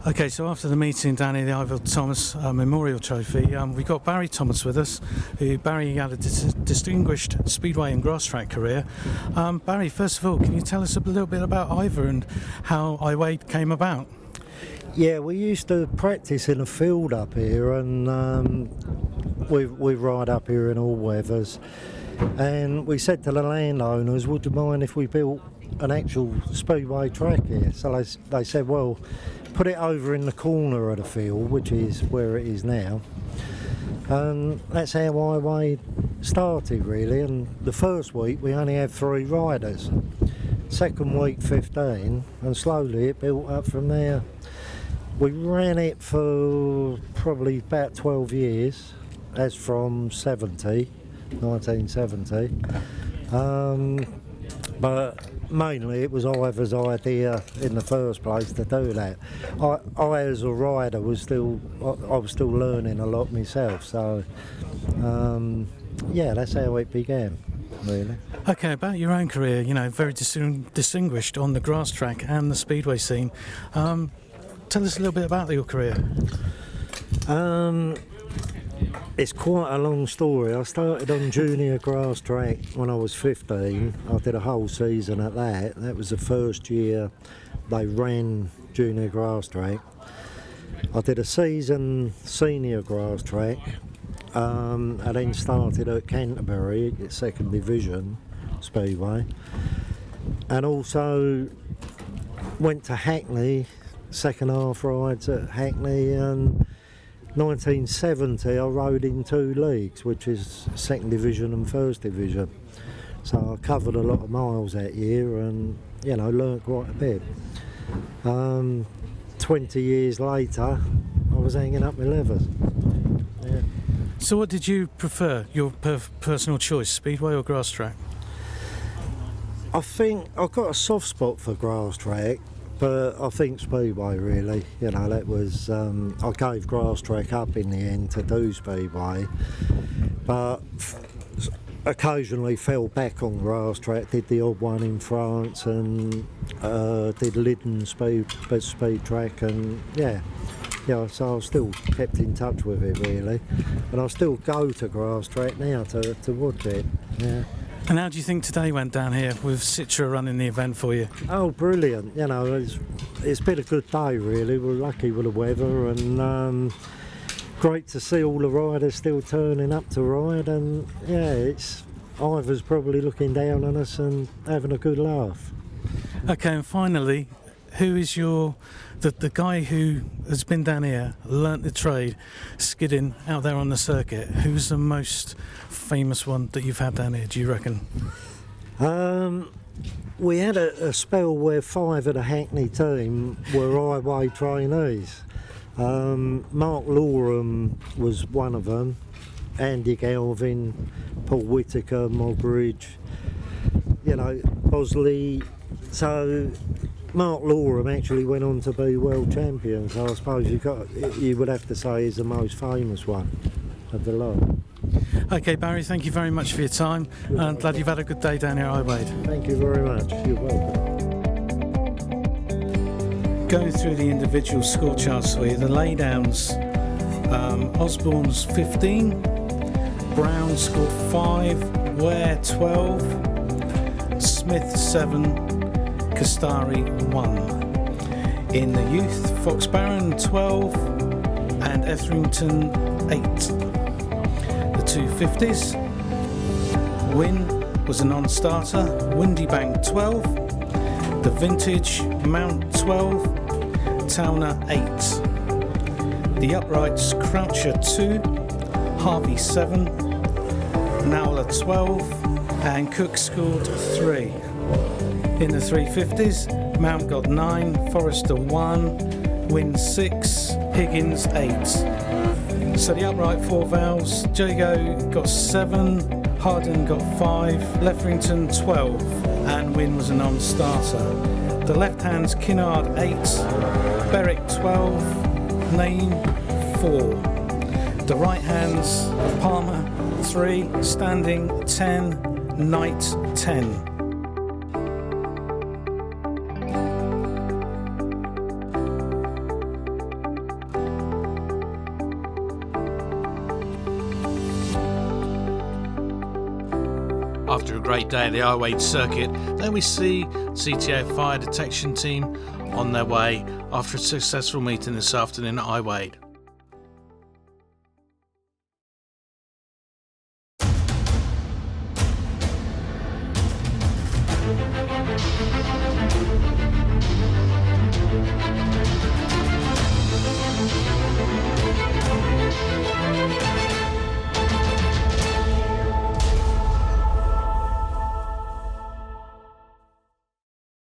Okay, so after the meeting down in the Ivor Thomas Memorial Trophy, we've got Barry Thomas with us. Barry had a distinguished speedway and grass track career. Barry, first of all, can you tell us a little bit about Ivor and how Iwade came about? Yeah, we used to practice in a field up here, and we ride up here in all weathers. And we said to the landowners, would you mind if we built an actual speedway track here? So they said, well, put it over in the corner of the field, which is where it is now. And that's how Iwade started, really. And the first week we only had 3 riders. Second week 15, and slowly it built up from there. We ran it for probably about 12 years, as from 1970. But mainly it was Ivor's idea in the first place to do that. I as a rider was still learning a lot myself, so yeah, that's how it began, really. Okay, about your own career, you know, very distinguished on the grass track and the speedway scene. Tell us a little bit about your career. It's quite a long story. I started on junior grass track when I was 15. I did a whole season at that. That was the first year they ran junior grass track. I did a season senior grass track. I then started at Canterbury, second division speedway. And also went to Hackney, second half rides at Hackney, and 1970 I rode in 2 leagues, which is second division and first division. So I covered a lot of miles that year and, you know, learnt quite a bit. 20 years later I was hanging up my levers. Yeah. So what did you prefer, your personal choice, speedway or grass track? I think I've got a soft spot for grass track, but I think speedway, really. You know, that was I gave grass track up in the end to do speedway, but occasionally fell back on grass track. Did the odd one in France and did Lyddon speed track, and yeah, so I still kept in touch with it, really, and I still go to grass track now to watch it. Yeah. And how do you think today went down here with Sitra running the event for you? Oh, brilliant. You know, it's been a good day, really. We're lucky with the weather, and great to see all the riders still turning up to ride, and yeah, Ivor's probably looking down on us and having a good laugh. Okay, and finally, who is the guy who has been down here, learnt the trade, skidding out there on the circuit? Who's the most famous one that you've had down here, do you reckon? We had a spell where 5 of the Hackney team were Iwade trainees. Mark Lorham was one of them, Andy Galvin, Paul Whittaker, Mogridge, you know, Bosley. So Mark Lorham actually went on to be world champion, so I suppose you would have to say he's the most famous one of the lot. Okay, Barry, thank you very much for your time. I'm glad you've had a good day down here at Iwade. Thank you very much. You're welcome. Going through the individual score charts for you, the Laydowns, Osborne's 15, Brown scored 5, Ware 12, Smith 7, Castari 1. In the youth, Fox Baron 12 and Etherington 8. The 250s, Wynn was a non-starter, Windibank 12, the Vintage Mount 12, Towner 8. The uprights Croucher 2, Harvey 7, Knowler 12 and Cook scored 3. In the 350s, Mount got 9, Forrester 1, Wynn 6, Higgins 8. So the upright 4 valves, Jeggo got 7, Harden got 5, Leverington 12 and Wynn was a non-starter. The left hands Kinnard 8, Berwick 12, Neath 4. The right hands Palmer 3, Standing 10, Knight 10. After a great day at the Iwade circuit, then we see CTA fire detection team on their way after a successful meeting this afternoon at Iwade.